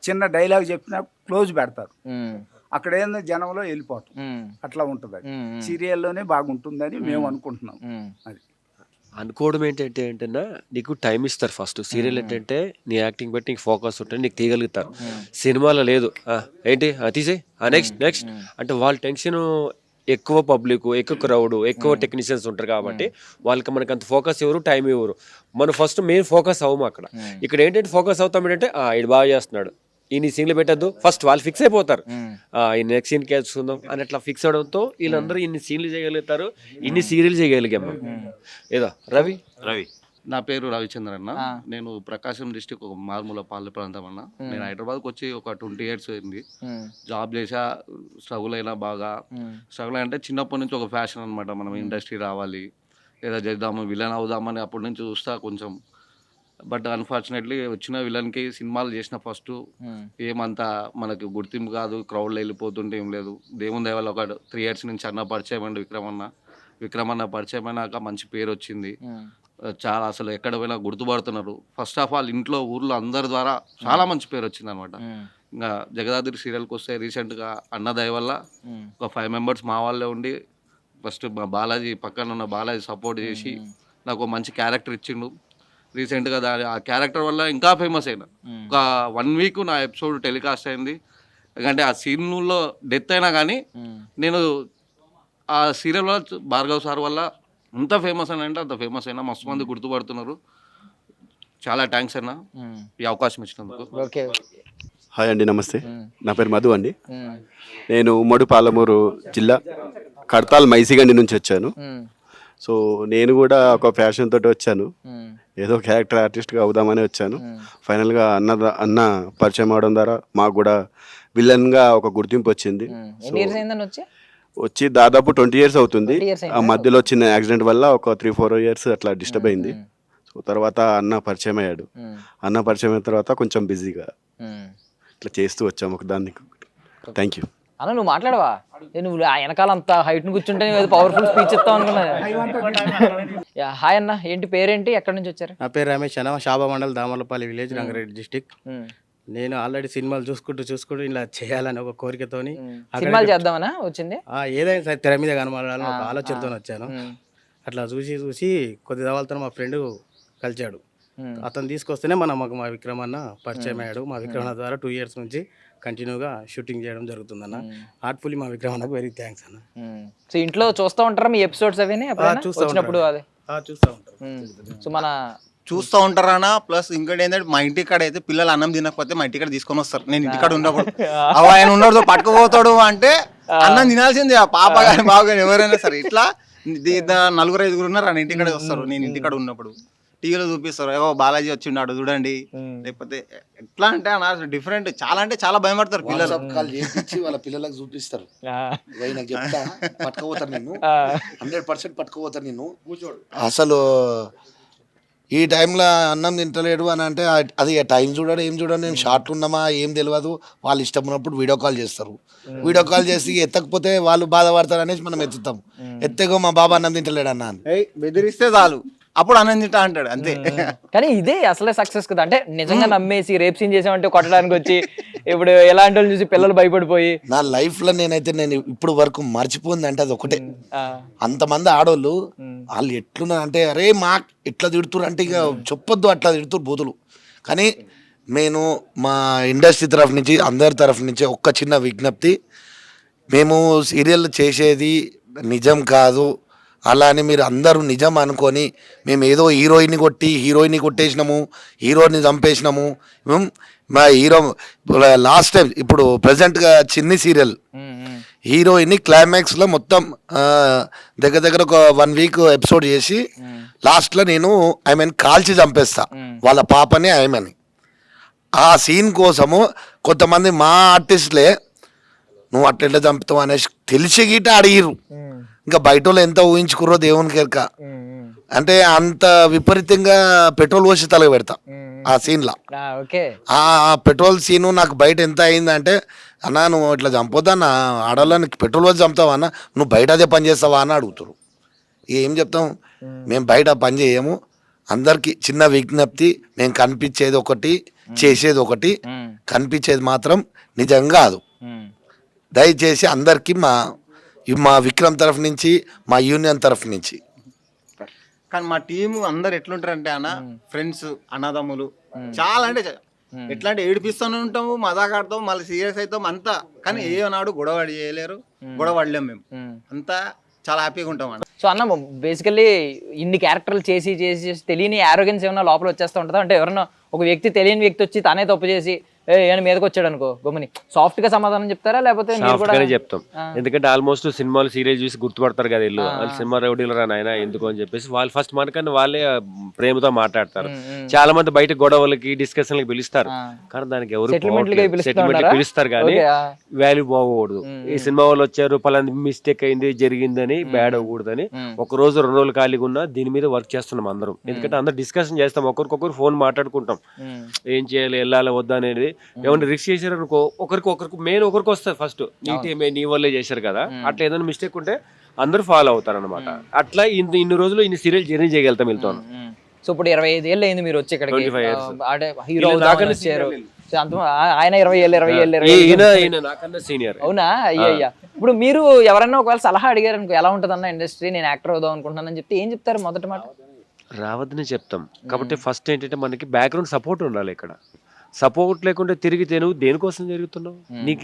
చిన్న డైలాగ్ చెప్పినా క్లోజ్ పెడతారు, అక్కడ ఏందో జనంలో వెళ్ళిపోవటం అట్లా ఉంటుంది. అది సీరియల్లోనే బాగుంటుందని మేము అనుకుంటున్నాం. అది అనుకోవడం ఏంటంటే నీకు టైం ఇస్తారు. ఫస్ట్ సీరియల్ ఏంటంటే నీ యాక్టింగ్ బట్టి నీకు ఫోకస్ ఉంటుంది, నీకు తీయగలుగుతారు. సినిమాలో లేదు, ఏంటి తీసే నెక్స్ట్ నెక్స్ట్ అంటే వాళ్ళ టెన్షన్ ఎక్కువ, పబ్లిక్ ఎక్కువ, క్రౌడ్ ఎక్కువ, టెక్నీషియన్స్ ఉంటారు కాబట్టి వాళ్ళకి మనకి అంత ఫోకస్ ఎవరు, టైం ఎవరు. మనం ఫస్ట్ మెయిన్ ఫోకస్ అవ్వము అక్కడ. ఇక్కడ ఏంటంటే ఫోకస్ అవుతాం ఏంటంటే ఇది బాగా చేస్తున్నాడు, ఈ సీన్లు పెట్టద్దు, ఫస్ట్ వాళ్ళు ఫిక్స్ అయిపోతారు. ఈ నెక్స్ట్ సీన్ కేసుకుందాం అని అట్లా ఫిక్స్ అవడంతో వీళ్ళందరూ ఇన్ని సీన్లు చేయగలుగుతారు, ఇన్ని సీరియల్ చేయగలిగాం. ఏదో రవి నా పేరు రవిచంద్ర అన్న. నేను ప్రకాశం డిస్టిక్ ఒక మారుమూల పల్లె ప్రాంతం అన్న. నేను హైదరాబాద్కి వచ్చి ఒక 20 years అయింది. జాబ్ చేసా, స్ట్రగుల్ అయినా బాగా. స్ట్రగుల్ అంటే చిన్నప్పటి నుంచి ఒక ఫ్యాషన్ అనమాట, మనం ఇండస్ట్రీ రావాలి, లేదా చేద్దాము, విలన్ అవుదామని అప్పటి నుంచి చూస్తా కొంచెం. బట్ అన్ఫార్చునేట్లీ వచ్చిన విలన్కి సినిమాలు చేసిన ఫస్ట్ ఏమంతా మనకి గుర్తింపు కాదు, క్రౌడ్లో వెళ్ళిపోతుంటే ఏం లేదు. దేవుని దయ వల్ల ఒక 3 years నుంచి అన్న పరిచయం అండి, విక్రమన్న పరిచయం అయినాక మంచి పేరు వచ్చింది. చాలా అసలు ఎక్కడ పోయినా గుర్తుపడుతున్నారు. ఫస్ట్ ఆఫ్ ఆల్ ఇంట్లో ఊర్లో అందరి ద్వారా చాలా మంచి పేరు వచ్చింది అనమాట. ఇంకా జగదాద్రి సీరియల్కి వస్తే రీసెంట్గా అన్న దయ వల్ల ఒక 5 members మా వాళ్ళే ఉండి, ఫస్ట్ మా బాలాజీ పక్కన ఉన్న బాలాజీ సపోర్ట్ చేసి నాకు మంచి క్యారెక్టర్ ఇచ్చిండు. రీసెంట్గా ఆ క్యారెక్టర్ వల్ల ఇంకా ఫేమస్ అయినా. ఒక 1 week నా ఎపిసోడ్ టెలికాస్ట్ అయింది. ఎందుకంటే ఆ సీన్లో డెత్ అయినా కానీ నేను ఆ సీరియల్ వల్ల, భార్గవ్ సార్ వల్ల ఎంత ఫేమస్ అని అంటే అంత ఫేమస్ అయినా, మస్తు మంది గుర్తుపడుతున్నారు. చాలా థ్యాంక్స్ అన్న ఈ అవకాశం ఇచ్చినందుకు. ఓకే, హాయ్ అండి, నమస్తే. నా పేరు మధు అండి. నేను ఉమ్మడి పాలమూరు జిల్లా కడతాల్ మైసిగండి నుంచి వచ్చాను. సో నేను కూడా ఒక ఫ్యాషన్ తోటి వచ్చాను, ఏదో క్యారెక్టర్ ఆర్టిస్ట్గా అవుదామని వచ్చాను. ఫైనల్గా అన్న పరిచయం అవడం ద్వారా మాకు కూడా విలన్గా ఒక గుర్తింపు వచ్చింది. వచ్చి దాదాపు 20 years అవుతుంది. ఆ మధ్యలో చిన్న యాక్సిడెంట్ వల్ల ఒక 3-4 years అట్లా డిస్టర్బ్ అయింది. సో తర్వాత అన్న పరిచయం అయ్యాడు. అన్న పరిచయం అయిన తర్వాత కొంచెం బిజీగా ఇట్లా చేస్తూ వచ్చాము ఒక దాన్ని. థ్యాంక్ యూ అన్న. నువ్వు మాట్లాడవా? నువ్వు ఆ వెనకాల అంత హైట్ ను కూర్చుంటే పవర్ఫుల్ స్పీచ్ ఇస్తావు అనుకున్నా. హాయ్ అన్న, ఏంటి పేరేంటి, ఎక్కడి నుంచి వచ్చారు? నా పేరు రమేష్ అన్న, షాబా మండల్, దామర్లపల్లి విలేజ్, రంగారెడ్డి డిస్టిక్. నేను ఆల్రెడీ సినిమాలు చూసుకుంటూ ఇలా చేయాలని ఒక కోరికతోని సినిమాలు చేద్దామనా వచ్చింది. ఏదైనా సరే తెర మీద కనబడాలని ఒక ఆలోచనతో వచ్చాను. అట్లా చూసి కొద్ది దవాలతో మా ఫ్రెండ్ కలిచాడు. అతను తీసుకొస్తేనే మా విక్రమన్న పరిచయం అయ్యాడు. మా విక్రమన్న ద్వారా 2 years నుంచి కంటిన్యూగా షూటింగ్ చేయడం జరుగుతుందన్న. హార్ట్ఫుల్లీ మా విక్రమన్నకు వెరీ థ్యాంక్స్ అన్న. సో ఇంట్లో చూస్తూ ఉంటారా మీ ఎపిసోడ్స్ అవి చూస్తూ వచ్చినప్పుడు ఉంటారు. అదే చూస్తూ ఉంటారు. సో మన చూస్తూ ఉంటారన్నా. ప్లస్ ఇంకోటి ఏంటంటే మా ఇంటి కాడ అయితే పిల్లలు అన్నం తినకపోతే మా ఇంటికాడ తీసుకొని వస్తారు. నేను ఇంటికాడ ఉన్నప్పుడు ఆయన ఉన్నాడు పట్టుకుపోతాడు అంటే అన్నం తినాల్సిందే ఆ పాప కానీ బాబు కానీ ఎవరైనా సరే. ఇట్లా 4-5 ఉన్నారు అని ఇంటికాడ వస్తారు. నేను ఇంటికాడ ఉన్నప్పుడు టీవీలో చూపిస్తారు, ఏవో బాలాజీ వచ్చిన్నాడు చూడండి. లేకపోతే ఎట్లా అంటే అన్న డిఫరెంట్ చాలా అంటే చాలా భయపడతారు పిల్లలు. కాల్ చేయించి వాళ్ళ పిల్లలకు చూపిస్తారు. నాకు చెప్తా పట్టుకుపోతారు నిన్ను, 100% పట్టుకుపోతారు నిన్ను. అసలు ఈ టైంలో అన్నం తింటలేడు అని అంటే అది టైం చూడడం ఏం చూడడం, నేను షార్ట్లు ఉన్నామా ఏం తెలియదు. వాళ్ళు ఇష్టం ఉన్నప్పుడు వీడియో కాల్ చేస్తారు. వీడియో కాల్ చేసి ఎత్తకపోతే వాళ్ళు బాధపడతారు అనేసి మనం ఎత్తుతాం. ఎత్తేగో మా బాబా అన్నం తింటలేడు అన్న అని బెదిరిస్తే చాలు అప్పుడు అన్నం తింటా అంటాడు అంతే. కానీ ఇదే అసలే సక్సెస్ కదా. అంటే నిజంగా నమ్మేసి రేప్ సీన్ చేసామంటే కొట్టడానికి వచ్చి ఇప్పుడు ఎలాంటి వాళ్ళు చూసి పిల్లలు భయపడిపోయి నా లైఫ్ లో నేను ఇప్పుడు వరకు మర్చిపోయింది అంటే అది ఒకటే. అంతమంది ఆడోళ్ళు వాళ్ళు ఎట్లున్నారు అంటే అరే మా ఎట్లా తిడుతురు అంటే ఇక చెప్పొద్దు అట్లా తిడుతురు బూతులు. కానీ నేను మా ఇండస్ట్రీ తరఫు నుంచి అందరి తరఫు నుంచి ఒక్క చిన్న విజ్ఞప్తి, మేము సీరియల్ చేసేది నిజం కాదు. అలా అని మీరు అందరూ నిజం అనుకొని మేము ఏదో హీరోయిన్ని కొట్టేసినాము, హీరోని చంపేసినాము. మా హీరో లాస్ట్ టైం ఇప్పుడు ప్రజెంట్గా చిన్ని సీరియల్ హీరోయిన్ని క్లైమాక్స్లో మొత్తం దగ్గర ఒక 1 వీక్ ఎపిసోడ్ చేసి లాస్ట్లో నేను ఆమెను కాల్చి చంపేస్తా, వాళ్ళ పాపని ఆమెని. ఆ సీన్ కోసము కొంతమంది మా ఆర్టిస్టులే నువ్వు అట్లా చంపుతావు అనేసి తెలిసి గీట అడిగిరు. ఇంకా బయట వాళ్ళు ఎంత ఊహించుకుర్రో దేవునికి ఎరక. అంటే అంత విపరీతంగా పెట్రోల్ పోసి తలగ పెడతా ఆ సీన్లో. ఆ పెట్రోల్ సీను నాకు బయట ఎంత అయిందంటే, అన్నా నువ్వు ఇట్లా చంపొద్దా అన్న, ఆడవాళ్ళని పెట్రోల్ పోసి చంపుతావా అన్న, నువ్వు బయట అదే పని చేస్తావా అని అడుగుతారు. ఏం చెప్తాం, మేము బయట పని చేయము. అందరికీ చిన్న విజ్ఞప్తి, మేము కనిపించేది ఒకటి చేసేది ఒకటి, కనిపించేది మాత్రం నిజం కాదు. దయచేసి అందరికీ మా విక్రమ్ తరఫు నుంచి, మా యూనియన్ తరఫు నుంచి. కానీ మా టీం అందరు ఎట్లుంటారంటే అన్న ఫ్రెండ్స్ అన్నదమ్ములు చాలా అంటే ఎట్లా అంటే ఏడిపిస్తూనే ఉంటాము, మజాక్ ఆడతాము, మళ్ళీ సీరియస్ అవుతాం అంతా. కానీ ఏనాడు గొడవ చేయలేరు, గొడవ పడలేము మేము. అంతా చాలా హ్యాపీగా ఉంటాం అన్న. సో అన్న బేసికల్లీ ఇన్ని క్యారెక్టర్లు చేసి తెలియని ఆరోగెన్స్ ఏమన్నా లోపల వచ్చేస్తూ ఉంటుందా? అంటే ఎవరన్నా ఒక వ్యక్తి తెలియని వ్యక్తి వచ్చి తానే తప్పు చేసి ఏమైనా మీదకి వచ్చాడు అనుకో, గమ్ముని సాఫ్ట్ గా సమాధానం చెప్తారా లేకపోతే చెప్తాం? ఎందుకంటే ఆల్మోస్ట్ సినిమాలు సీరియల్ చూసి గుర్తుపడతారు కదా వీళ్ళు, వాళ్ళు సినిమా రౌడీలు రా నాయన ఎందుకు అని చెప్పేసి వాళ్ళు ఫస్ట్ మనకన్నా వాళ్ళే ప్రేమతో మాట్లాడతారు. చాలా మంది బయట గొడవలకి డిస్కషన్లకి పిలుస్తారు, కానీ దానికి ఎవరు సెటిల్మెంట్ పిలుస్తారు కానీ వాల్యూ బాగోకూడదు. ఈ సినిమా వాళ్ళు వచ్చారు పలానా మిస్టేక్ అయింది జరిగిందని బ్యాడ్ అవ్వకూడదని ఒక రోజు 2 రోజులు ఖాళీగా ఉన్నా దీని మీద వర్క్ చేస్తున్నాం అందరం. ఎందుకంటే అందరు డిస్కషన్ చేస్తాం, ఒకరికొకరు ఫోన్ మాట్లాడుకుంటాం ఏం చేయాలి వెళ్ళాలి వద్దా అనేది. ఏమన్నా రిస్క్ చేశారు అనుకో ఒకరికి మెయిన్ ఒకరికి వస్తుంది ఫస్ట్, నీ వల్లే చేశారు కదా, అట్లా ఏదైనా మిస్టేక్ ఉంటే అందరూ ఫాలో అవుతారు అనమాట. అట్లా ఇన్ని రోజులు ఇన్ని సీరియల్ జర్నీ చేయగలుగుతాం వెళ్తాను. సో ఇప్పుడు 25 ఏళ్ళు అయింది మీరు వచ్చి ఇక్కడికి, హీరో ఆయన 20 ఏళ్ళు నాకన్నా సీనియర్. అవునా? అయ్యా. ఇప్పుడు మీరు ఎవరన్నా ఒకవేళ సలహా అడిగారు అనుకో, ఎలా ఉంటుంది అన్న ఇండస్ట్రీ, నేను యాక్టర్ అవుదాం అనుకుంటున్నాను చెప్తే ఏం చెప్తారు? మొదటి మాట రావద్దని చెప్తాం. కాబట్టి ఫస్ట్ ఏంటంటే మనకి బ్యాక్గ్రౌండ్ సపోర్ట్ ఉండాలి. ఇక్కడ సపోర్ట్ లేకుండా తిరిగితే నువ్వు దేనికోసం జరుగుతున్నావు,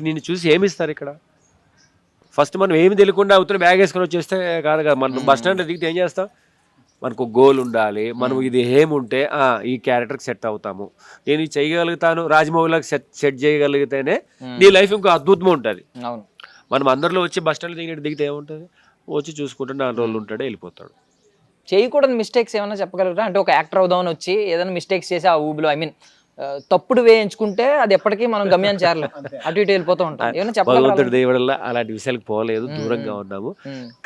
నిన్ను చూసి ఏమిస్తారు ఇక్కడ? ఫస్ట్ మనం ఏమి తెలియకుండా అవుతున్న బ్యాగ్ వేసుకొని వచ్చేస్తే కాదు కదా. మనం బస్ స్టాండ్లో దిగితే ఏం చేస్తాం, మనకు గోల్ ఉండాలి, మనం ఇది ఏముంటే ఈ క్యారెక్టర్కి సెట్ అవుతాము, నేను ఇది చేయగలుగుతాను, రాజమౌళికి సెట్ చేయగలిగితేనే నీ లైఫ్ ఇంకో అద్భుతంగా ఉంటుంది. మనం అందరిలో వచ్చి బస్ స్టాండ్లో దిగితే ఏముంటుంది, వచ్చి చూసుకుంటే 4 రోజులు ఉంటాడు వెళ్ళిపోతాడు. చేయకూడదు మిస్టేక్స్ ఏమైనా చెప్పగలరా? అంటే ఒక యాక్టర్ అవుదామని వచ్చి ఏదైనా మిస్టేక్స్ చేసి ఆ ఊబిలో తప్పుడు వేయించుకుంటే అది ఎప్పటికీ మనం గమ్యాన్ని చేరలేం, అటు ఇటు వెళ్ళిపోతూ ఉంటాం. ఏమైనా భగవంతుడి దయ వల్ల అలాంటి విషయాలకు పోలేదు, దూరంగా ఉన్నాము.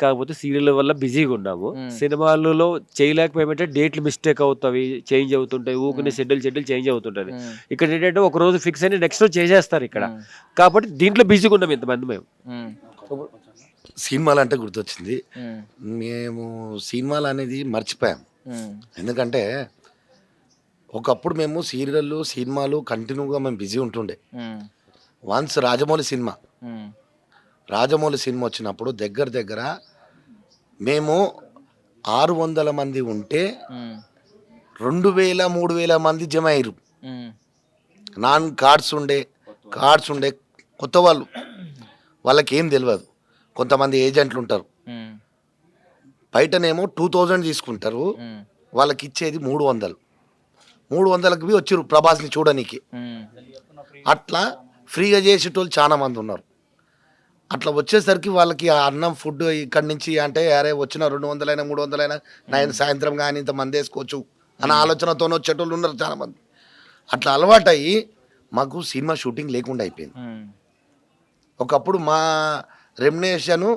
కాకపోతే సీరియల్ వల్ల బిజీగా ఉన్నాము. సినిమాలలో చేయలేకపోయామంటే డేట్లు మిస్టేక్ అవుతాయి, చేంజ్ అవుతుంటాయి, ఊరికి షెడ్యూల్ చేంజ్ అవుతుంటది. ఇక్కడ ఏంటంటే ఒక రోజు ఫిక్స్ అని నెక్స్ట్ రోజు చేసేస్తారు ఇక్కడ. కాబట్టి దీంట్లో బిజీగా ఉన్నాం ఇంతమంది మేము. సినిమాలు అంటే గుర్తొచ్చింది, మేము సినిమాలు అనేది మర్చిపోయాం. ఎందుకంటే ఒకప్పుడు మేము సినిమాలు కంటిన్యూగా మేము బిజీ ఉంటుండే. వన్స్ రాజమౌళి సినిమా వచ్చినప్పుడు దగ్గర మేము 600 మంది ఉంటే 2000-3000 మంది జమ అయ్యారు. కార్డ్స్ ఉండే కొత్త వాళ్ళు, వాళ్ళకి ఏం తెలియదు. కొంతమంది ఏజెంట్లు ఉంటారు, బయటనేమో 2000 తీసుకుంటారు, వాళ్ళకి ఇచ్చేది 300. 300కి వచ్చిర్రు ప్రభాస్ని చూడనీకి. అట్లా ఫ్రీగా చేసేటోళ్ళు చాలా మంది ఉన్నారు. అట్లా వచ్చేసరికి వాళ్ళకి ఆ అన్నం ఫుడ్ ఇక్కడి నుంచి అంటే అరే వచ్చిన 200 300 నేను సాయంత్రం కానీ ఇంత మంది వేసుకోవచ్చు అన్న ఆలోచనతో వచ్చేటోళ్ళు ఉన్నారు చాలామంది. అట్లా అలవాటయ్యి మాకు సినిమా షూటింగ్ లేకుండా అయిపోయింది. ఒకప్పుడు మా రెమ్యునరేషన్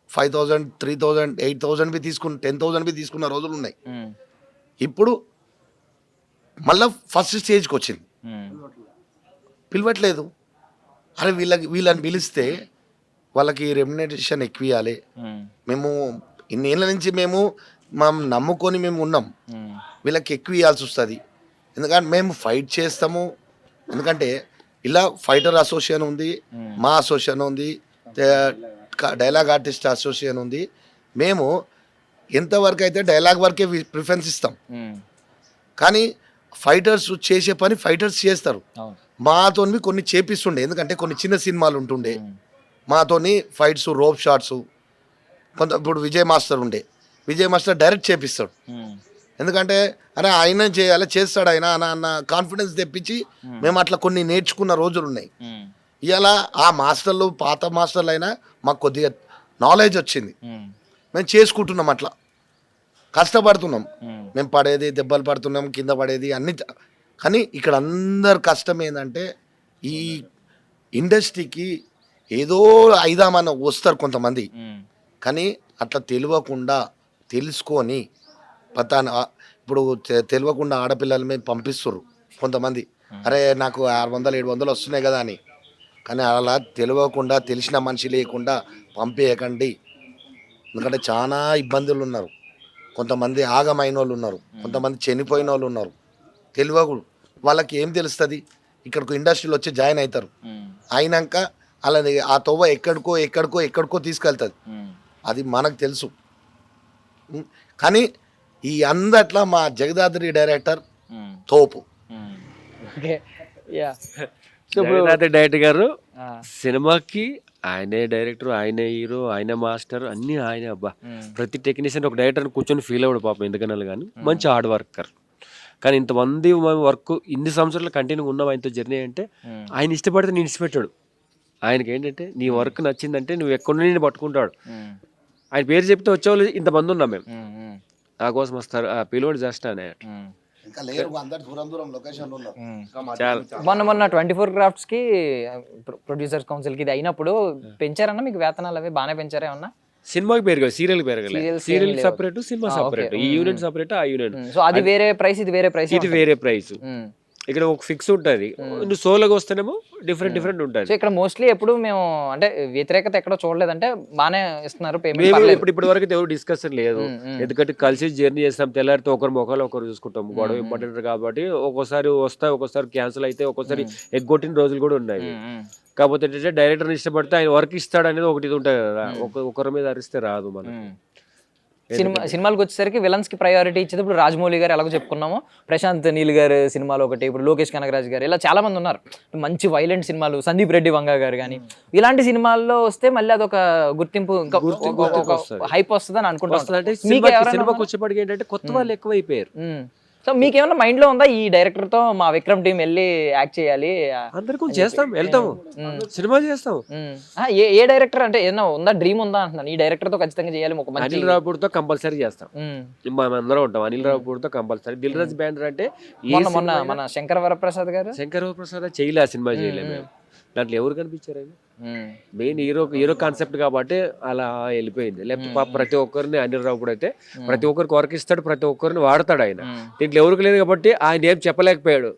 5000 3000 8000 బి తీసుకున్న 10,000 బి తీసుకున్న రోజులు ఉన్నాయి. ఇప్పుడు మళ్ళీ ఫస్ట్ స్టేజ్కి వచ్చింది, పిలవట్లేదు. అరే వీళ్ళని పిలిస్తే వాళ్ళకి రెమ్యునరేషన్ ఎక్కువ ఇవ్వాలి. మేము ఇన్నేళ్ళ నుంచి మేము నమ్ముకొని మేము ఉన్నాం, వీళ్ళకి ఎక్కువ ఇవ్వాల్సి వస్తుంది. ఎందుకంటే మేము ఫైట్ చేస్తాము, ఎందుకంటే ఇలా ఫైటర్ అసోసియేషన్ ఉంది, మా అసోసియేషన్ ఉంది, డైలాగ్ ఆర్టిస్ట్ అసోసియేషన్ ఉంది. మేము ఎంతవరకు అయితే డైలాగ్ వరకే ప్రిఫరెన్స్ ఇస్తాం, కానీ ఫైటర్స్ చేసే పని ఫైటర్స్ చేస్తారు. మాతోని కొన్ని చేపిస్తుండే, ఎందుకంటే కొన్ని చిన్న సినిమాలు ఉంటుండే మాతోని ఫైట్స్ రోప్ షాట్స్. ఇప్పుడు విజయ్ మాస్టర్ ఉండే, విజయ్ మాస్టర్ డైరెక్ట్ చేపిస్తాడు, ఎందుకంటే అరే ఆయన చేయాలి చేస్తాడు ఆయన అన్న కాన్ఫిడెన్స్ తెప్పించి మేము అట్లా కొన్ని నేర్చుకున్న రోజులు ఉన్నాయి. ఇలా ఆ మాస్టర్లు పాత మాస్టర్లు అయినా మాకు కొద్దిగా నాలెడ్జ్ వచ్చింది, మేము చేసుకుంటున్నాం, అట్లా కష్టపడుతున్నాం. మేము పడేది దెబ్బలు పడుతున్నాం, కింద పడేది అన్ని. కానీ ఇక్కడ అందరు కష్టం ఏంటంటే ఈ ఇండస్ట్రీకి ఏదో అయిదామని వస్తారు కొంతమంది, కానీ అట్లా తెలియకుండా తెలుసుకొని ఇప్పుడు తెలియకుండా ఆడపిల్లల మీద పంపిస్తారు కొంతమంది. అరే నాకు 600 700 వస్తున్నాయి కదా అని, కానీ అలా తెలియకుండా తెలిసిన మనిషి లేకుండా పంపేయకండి. ఎందుకంటే చాలా ఇబ్బందులు ఉన్నారు, కొంతమంది ఆగమైన వాళ్ళు ఉన్నారు, కొంతమంది చనిపోయిన వాళ్ళు ఉన్నారు. తెలియకూడదు, వాళ్ళకి ఏం తెలుస్తుంది? ఇక్కడికి ఇండస్ట్రీలో వచ్చి జాయిన్ అవుతారు, అయినాక అలా ఆ తోవ ఎక్కడికో తీసుకెళ్తుంది, అది మనకు తెలుసు. కానీ ఈ అందట్లా మా జగదాద్రి డైరెక్టర్ తోపు. డైరెక్టర్ గారు సినిమాకి ఆయనే డైరెక్టర్, ఆయనే హీరో, ఆయన మాస్టర్, అన్నీ ఆయనే. అబ్బా ప్రతి టెక్నీషియన్ ఒక డైరెక్టర్ కూర్చొని ఫీల్ అవ్వడు పాపం, ఎందుకన్నా కానీ మంచి హార్డ్ వర్కర్. కానీ ఇంతమంది వర్క్ ఇన్ని సంవత్సరాలు కంటిన్యూ ఉన్నాం ఆయనతో జర్నీ అంటే ఆయన ఇష్టపడితే నేను ఇష్టపెట్టాడు. ఆయనకి ఏంటంటే నీ వర్క్ నచ్చిందంటే నువ్వు ఎక్కడి నుండి పట్టుకుంటాడు. ఆయన పేరు చెప్తే వచ్చేవాళ్ళు ఇంతమంది ఉన్నాం మేము, నా కోసం వస్తారు ఆ పిల్లోడు జస్ట్ అనే. మొన్న 24 క్రాఫ్ట్స్కి ప్రొడ్యూసర్స్ కౌన్సిల్కి ఇది అయినప్పుడు పెంచారన్నా మీకు వేతనాలు అవి బాగానే పెంచారా ఏమన్నా? సినిమాకి పెరగదు, సీరియల్ పెరగలేదు. సీరియల్ సపరేట్, సినిమా సపరేట్, ఈ యూనిట్ సపరేట్, ఆ యూనిట్. సో అది వేరే ప్రైస్, ఇది వేరే ప్రైస్. ఇది వేరే ప్రైస్. ఇక్కడ ఒక ఫిక్స్ ఉంటుంది, నువ్వు సోలోగా వస్తేనేమో డిఫరెంట్ ఉంటుంది. సో ఇక్కడ మోస్ట్లీ ఎప్పుడు మేము అంటే వ్యతిరేకత ఎక్కడో చూడలేదంటే బాగానే ఇస్తున్నారు పేమెంట్. ఇప్పటి వరకు ఎవరు డిస్కషన్ లేదు, ఎందుకంటే కలిసి జర్నీ చేస్తాం, తెల్లారితో ఒకరి ముఖాలు ఒకరు చూసుకుంటాం. గొడవ ఇంపార్టెంట్ కాబట్టి ఒక్కోసారి వస్తాయి, ఒక్కోసారి క్యాన్సిల్ అయితే, ఒక్కోసారి ఎగ్గొట్టిన రోజులు కూడా ఉన్నాయి. కాకపోతే ఏంటంటే డైరెక్టర్ని ఇష్టపడితే ఆయన వర్క్ ఇస్తాడు అనేది ఒకటి ఉంటుంది కదా, ఒకరి మీద అరిస్తే రాదు మనం. సినిమాలకు వచ్చేసరికి విలన్స్ కి ప్రయారిటీ ఇచ్చేది. ఇప్పుడు రాజమౌళి గారు ఎలాగో చెప్పుకున్నాము, ప్రశాంత్ నీల్ గారు సినిమాలు ఒకటి, ఇప్పుడు లోకేష్ కనగరాజ్ గారు, ఇలా చాలా మంది ఉన్నారు మంచి వైలెంట్ సినిమాలు, సందీప్ రెడ్డి వంగ గారు కానీ, ఇలాంటి సినిమాల్లో వస్తే మళ్ళీ అదొక గుర్తింపు హైప్ వస్తుంది అని అనుకుంటున్నాను. సినిమాకి వచ్చేప్పటికి ఏంటంటే కొత్త వాళ్ళు ఎక్కువ అయిపోయారు. సో మీకేమన్నా మైండ్ లో ఉందా ఈ డైరెక్టర్ తో మా విక్రమ్ టీం వెళ్ళి యాక్ట్ చేయాలి? అందరికీ చేస్తాం, వెళ్తాము, సినిమా చేస్తాం. ఏ డైరెక్టర్ అంటే ఏదైనా ఉందా, డ్రీమ్ ఉందా అంటున్నాను, ఈ డైరెక్టర్ తో ఖచ్చితంగా చేయాలి? అనిల్ రావుపూడితో కంపల్సరీ చేస్తాం, మనం అందరం ఉంటాం. అనిల్ రావుపూడితో కంపల్సరీ. దిల్ రాజు బ్యానర్ అంటే మొన్న మన శంకర్ వరప్రసాద్ గారు, శంకర్ వరప్రసాద్ చేయలే ఆ సినిమా, చేయలేము మేము. దాంట్లో ఎవరు కనిపించారు? మెయిన్ హీరో కాన్సెప్ట్ కాబట్టి అలా వెళ్ళిపోయింది. లేకపోతే ప్రతి ఒక్కరిని అనిల్ రావుపూడి అయితే ప్రతి ఒక్కరికి వర్క్ ఇస్తాడు, ప్రతి ఒక్కరిని వాడతాడు ఆయన. దీంట్లో ఎవరికి లేదు కాబట్టి ఆయన ఏం చెప్పలేకపోయాడు,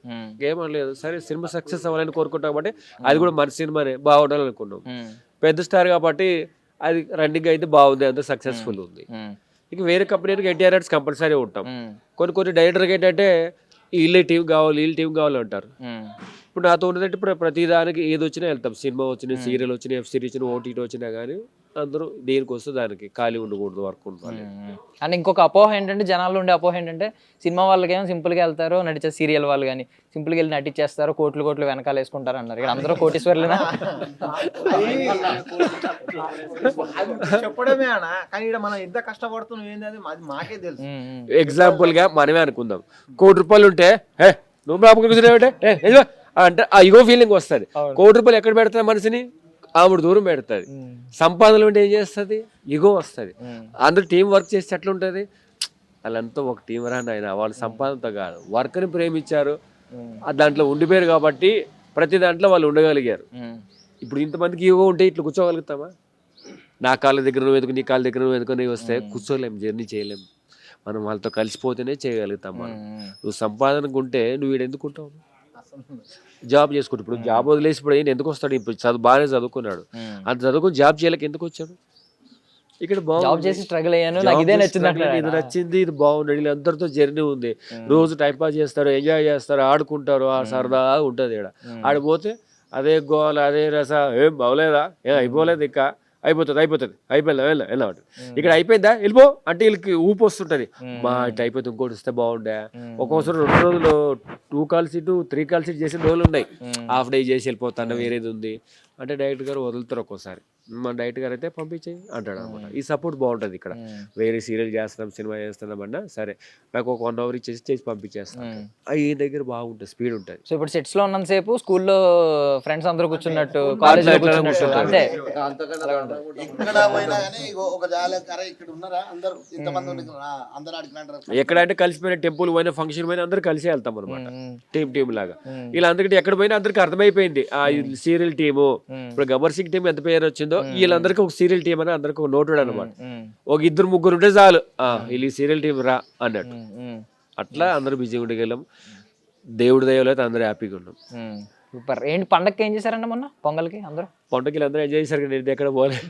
ఏమనలేదు. సరే సినిమా సక్సెస్ అవ్వాలని కోరుకుంటాం కాబట్టి అది కూడా మన సినిమానే బాగుండాలని అనుకున్నాం. పెద్ద స్టార్ కాబట్టి అది రన్నింగ్ అయితే బాగుంది, అంత సక్సెస్ఫుల్ ఉంది. ఇక వేరే కంపెనీకి ఎన్టీఆర్ కంపల్సరీ ఉంటాం. కొన్ని డైరెక్టర్కి ఏంటంటే వీళ్ళ టీం కావాలి అంటారు. ఇప్పుడు నాతో ఉన్నదంటే ఇప్పుడు ప్రతి దానికి ఏది వచ్చినా వెళ్తాం, సినిమా వచ్చినా, సీరియల్ వచ్చినా, వెబ్ సిరీస్ వచ్చినా, ఓటీటీ వచ్చినా కానీ అందరూ దేనికి వస్తే దానికి ఖాళీ ఉండకూడదు, వర్క్ ఉండాలి. అండ్ ఇంకొక అపోహ ఏంటంటే, జనాల్లో ఉండే అపోహ ఏంటంటే, సినిమా వాళ్ళకేమో సింపుల్గా వెళ్తారు, నడిచే సీరియల్ వాళ్ళు కానీ సింపుల్గా వెళ్ళి నటించేస్తారు, కోట్లు కోట్లు వెనకాల వేసుకుంటారు అన్నారు. ఇక్కడ అందరూ కోటీశ్వర్లేనా? చెప్పడమే అన్న, కానీ ఇక్కడ మనం ఎంత కష్టపడుతున్నాం ఏంది అది మాకే తెలుసు. ఎగ్జాంపుల్ గా మనమే అనుకుందాం, ₹1,00,00,000 ఉంటే నువ్వు అంటే ఆ ఇగో ఫీలింగ్ వస్తుంది. ₹1,00,00,000 ఎక్కడ పెడతాయి మనిషిని? ఆవిడ దూరం పెడుతుంది. సంపాదనలు ఉంటే ఏం చేస్తుంది? ఇగో వస్తుంది. అందరూ టీం వర్క్ చేస్తే ఎట్లా ఉంటుంది? వాళ్ళంతా ఒక టీం రాని ఆయన, వాళ్ళు సంపాదనతో కాదు, వర్క్ని ప్రేమించారు, దాంట్లో ఉండిపోయారు కాబట్టి ప్రతి దాంట్లో వాళ్ళు ఉండగలిగారు. ఇప్పుడు ఇంతమందికి ఇగో ఉంటే ఇట్లా కూర్చోగలుగుతామా? నా కాళ్ళ దగ్గర నువ్వు ఎదుగు, నీ కాళ్ళ దగ్గర నువ్వు ఎదుగుని వస్తే కూర్చోలేము, జర్నీ చేయలేము. మనం వాళ్ళతో కలిసిపోతేనే చేయగలుగుతాం. మనం నువ్వు సంపాదనకు ఉంటే నువ్వు వీడు ఎందుకుంటావు? జాబ్ చేసుకుంటా. ఇప్పుడు జాబ్ వదిలేసి ఇప్పుడు ఎందుకు వస్తాడు? ఇప్పుడు బాగానే చదువుకున్నాడు, అంత చదువుకుని జాబ్ చేయలేక ఎందుకు వచ్చాడు? ఇక్కడ జాబ్ చేసి స్ట్రగుల్ అయ్యాను, నాకు ఇదే నచ్చింది, ఇది నచ్చింది, ఇది బాగుంది, వీళ్ళందరితో జర్నీ ఉంది, రోజు టైం పాస్ చేస్తారు, ఎంజాయ్ చేస్తారు, ఆడుకుంటారు, ఆ సరదా ఉంటుంది. ఇక్కడ ఆడిపోతే అదే గోల, అదే రస, ఏం బాగోలేదా, ఏం అయిపోలేదు, ఇంకా అయిపోయిందా వెళ్ళాడు. ఇక్కడ అయిపోయిందా వెళ్ళిపో అంటే వీళ్ళకి ఊపు వస్తుంటది. మా ఇట్లా అయిపోతే ఇంకోటి ఇస్తే బాగుండే. ఒక్కోసారి 2 రోజులు 2 కాల్ సీటు 3 కాల్ సీట్ చేసిన రోజులు ఉన్నాయి. హాఫ్ డే చేసి వెళ్ళిపోతాను, వేరేది ఉంది అంటే డైరెక్ట్ గారు వదులుతారు. ఒక్కోసారి మన డైరెక్ట్ గారు అయితే పంపించేయి అంటాడు అనమాట. ఈ సపోర్ట్ బాగుంటుంది ఇక్కడ. వేరే సీరియల్ చేస్తున్నాం, సినిమా చేస్తున్నాం అన్నా సరే నాకు ఒక 1 అవర్ ఇచ్చేసి చేసి పంపించేస్తాం. ఈ దగ్గర బాగుంటుంది, స్పీడ్ ఉంటుంది. సో ఇప్పుడు సెట్స్ లో ఉన్నంతసేపు స్కూల్లో ఫ్రెండ్స్ అందరూ కూర్చున్నట్టు, కాలేజ్ లో కూర్చున్నట్టు అంతే. ఎక్కడంటే కలిసిపోయిన టెంపుల్ పోయినా, ఫంక్షన్ పోయినా అందరూ కలిసి వెళ్తాం అనమాట, టీం లాగా. ఇలా అందరికీ ఎక్కడ పోయినా అందరికి అర్థమైపోయింది ఆ సీరియల్ టీము. ఇప్పుడు గబ్బర్ సింగ్ టీం ఎంత పేరు వచ్చిందో వీళ్ళందరికీ ఒక సీరియల్ టీం అని అందరికి ఒక నోటెడ్ అనమాట. ఒక 2-3 ఉంటే చాలు, వీళ్ళు సీరియల్ టీం రా అన్నట్టు. అట్లా అందరూ బిజీగా ఉండగలం. దేవుడి దయలో అయితే అందరూ హ్యాపీగా ఉన్నాం. సూపర్. ఏంటి పండగకి ఏం చేశారండి మొన్న పొంగల్కి? అందరూ పండుగలు అందరూ ఎంజాయ్ చేశారు. నేను ఎక్కడ పోలేదు,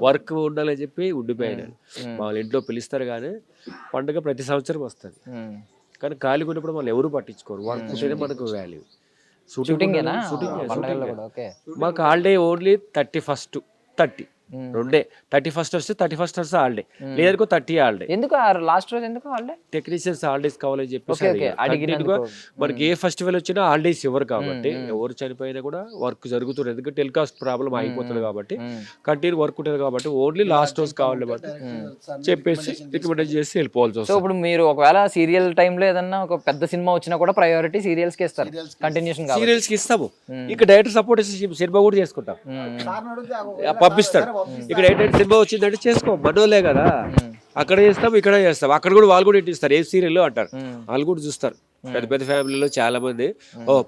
వర్క్ ఉండాలని చెప్పి ఉండిపోయాను. మా వాళ్ళ ఇంట్లో పిలుస్తారు కానీ పండుగ ప్రతి సంవత్సరం వస్తుంది. కానీ ఖాళీగా ఉన్నప్పుడు వాళ్ళు ఎవరు పట్టించుకోరు. వర్క్ ఉంటేనే మనకు వాల్యూ. షూటింగ్ మాకు హాలిడే ఓన్లీ 31st 30 2 31st వస్తే 31st వస్తే హాలిడే, లేదనుకో 30 హాలిడే. ఎందుకు లాస్ట్ రోజు ఎందుకు హాలిడే? టెక్నీషియన్స్ హాలిడేస్ కావాలని చెప్పేసి మనకి ఏ ఫెస్టివల్ వచ్చినా హాలిడేస్ ఇవ్వరు కాబట్టి, ఎవరు చనిపోయినా కూడా వర్క్ జరుగుతుంది. ఎందుకంటే టెలికాస్ట్ ప్రాబ్లం అయిపోతుంది కాబట్టి, కంటిన్యూ వర్క్ ఉంటుంది కాబట్టి ఓన్లీ లాస్ట్ రోజు కావాలి చెప్పేసి రికమెండ్ చేసి వెళ్ళిపోవాల్సి వస్తుంది. సో ఇప్పుడు మీరు ఒకవేళ సీరియల్ టైంలో ఏదన్నా ఒక పెద్ద సినిమా వచ్చినా కూడా ప్రయారిటీ సీరియల్స్ కి ఇస్తారు, కంటిన్యూషన్ సీరియల్స్ కి ఇస్తాము. ఇక్కడ డైరెక్టర్ సపోర్ట్ చేసి సినిమా కూడా చేసుకుంటాం, పంపిస్తారు. ఇక్కడ ఏంటంటే సినిమా వచ్చిందంటే చేసుకో, మనోలే కదా, అక్కడ చేస్తాం ఇక్కడ చేస్తాం. అక్కడ కూడా వాళ్ళు కూడా ఇస్తారు, ఏ సీరియల్ అంటారు, వాళ్ళు కూడా చూస్తారు. పెద్ద పెద్ద ఫ్యామిలీలో చాలా మంది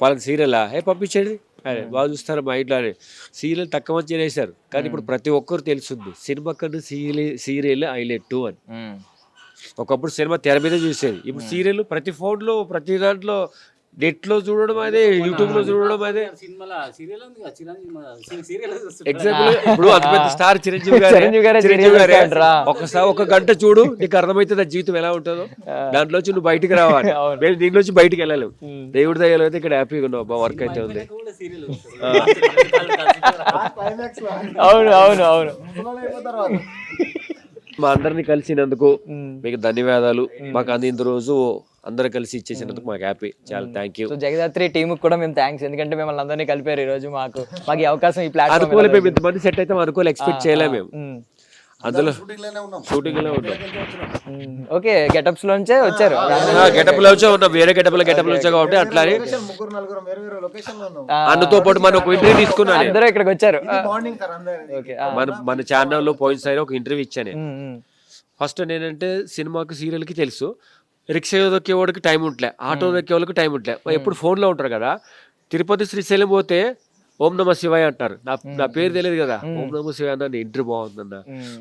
పలానా సీరియల్ పంపించండి వాళ్ళు చూస్తారు. మా ఇంట్లో సీరియల్ తక్కువ మంది చేశారు కానీ ఇప్పుడు ప్రతి ఒక్కరు తెలుస్తుంది సినిమా కన్నా సీరియల్ హైలైట్ అని. ఒకప్పుడు సినిమా తెర మీద చూసేది, ఇప్పుడు సీరియల్ ప్రతి ఫోన్లో ప్రతి దాంట్లో నెట్ లో చూడడం అదే, యూట్యూబ్ లో చూడడం అదే. ఎగ్జాంపుల్ ఇప్పుడు అంత పెద్ద స్టార్ చిరంజీవి గారు ఒకసారి 1 గంట చూడు, నీకు అర్థమవుతుంది ఆ జీవితం ఎలా ఉంటుందో. దాంట్లోంచి నువ్వు బయటికి రావాలి, మేము దీంట్లోంచి బయటికి వెళ్ళలేము. దేవుడి దయలో అయితే ఇక్కడ హ్యాపీగా ఉన్నావు, వర్క్ అయితే ఉంది. అవును అవును అవును. మా అందరినీ కలిసినందుకు మీకు ధన్యవాదాలు. మాకు అందింత రోజు అందరూ కలిసి ఇచ్చేసినందుకు మాకు హ్యాపీ, చాలా థ్యాంక్ యూ. జగదాత్రి టీమ్ కూడా మేము థ్యాంక్స్, ఎందుకంటే మిమ్మల్ని అందరినీ కలిపారు ఈ రోజు. మాకు ఈ అవకాశం, ఈ ప్లాట్ఫామ్ అనుకోలేదు. మేము ఇంతమంది సెట్ అయితే అనుకోలేదు, ఎక్స్పెక్ట్ చేయలేము మేము. అందులో షూటింగ్ లో ఉన్నాం. ఓకే, గెటప్స్ లోంచే వచ్చారు, గెటప్ లో ఉన్నాం, వేరే గెటప్ లో వచ్చాం కాబట్టి అట్లా అన్నతో పాటు మనం ఒక ఇంటర్వ్యూ తీసుకున్నాను. అందరూ ఇక్కడికి వచ్చారు. మన ఛానల్లో పోయిన సారి ఒక ఇంటర్వ్యూ ఇచ్చాను. ఫస్ట్ నేనంటే సినిమాకి సీరియల్కి తెలుసు, రిక్షా దొక్కేవాడికి టైం ఉంటలే, ఆటో దొక్కే వాళ్ళకి టైం ఉంటలే, ఎప్పుడు ఫోన్లో ఉంటారు కదా. తిరుపతి శ్రీశైలం పోతే ఓం నమ శివాయ అంటారు, నా పేరు తెలియదు కదా. ఓం నమ శివాయ అన్న, నీ ఇంటర్వ్యూ బాగుందన్న,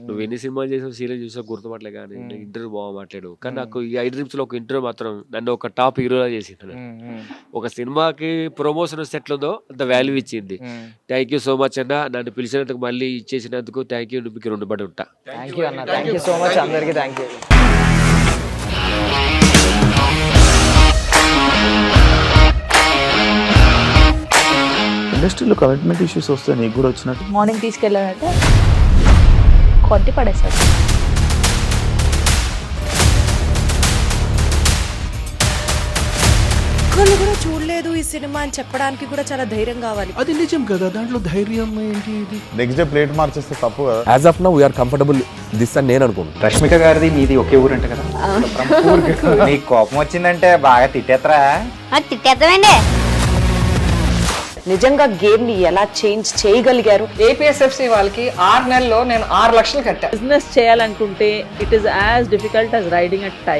నువ్వు ఎన్ని సినిమాలు చేసావు, సీరియల్ చూసావు గుర్తుపట్టలే కానీ ఇంటర్వ్యూ బాగా మాట్లాడు. కానీ నాకు ఈ 5 నిమిషాలు ఒక ఇంటర్వ్యూ మాత్రం నన్ను ఒక టాప్ హీరోలా చేసింది. ఒక సినిమాకి ప్రమోషన్ సెట్లు ఉందో అంత వాల్యూ ఇచ్చింది. థ్యాంక్ యూ సో మచ్ అన్న, నన్ను పిలిచినందుకు మళ్ళీ ఇచ్చేసినందుకు థ్యాంక్ యూ. మీకు రుణపడి ఉంటా. థ్యాంక్ యూ అన్న, థ్యాంక్ యూ సో మచ్ అందరికీ, థ్యాంక్ యూ. ఇండస్ట్రీలో కమిట్మెంట్ ఇష్యూస్ వస్తే నీకు కూడా వచ్చినట్టు మార్నింగ్ తీసుకెళ్ళాడంటే కొట్టి పడేశాడు. ఒక్కళ్ళు కూడా చూడలేదు ఈ సినిమా అని చెప్పడానికి కూడా చాలా ధైర్యం కావాలి. అది నిజం కదా, దాంట్లో ధైర్యం ఏంటి? ఇది నెక్స్ట్ డే ప్లేట్ మార్చేస్తే తప్పు కదా. As of now we are comfortable this అని నేను అనుకుంటున్నాను. రష్మిక గారిది మీది ఒకే ఊరు అంట కదా. నీకు కోపం వచ్చిందంటే బాగా తిట్టేత్తరా? తిట్టేద్దామండి. నిజంగా గేమ్ ని ఎలా చేంజ్ చేయగలిగారు? ఏపీఎస్ఎఫ్సి వాళ్ళకి 6 నెలల్లో నేను 6 లక్షలు కట్టా. బిజినెస్ చేయాలనుకుంటే it is as difficult as riding a tiger.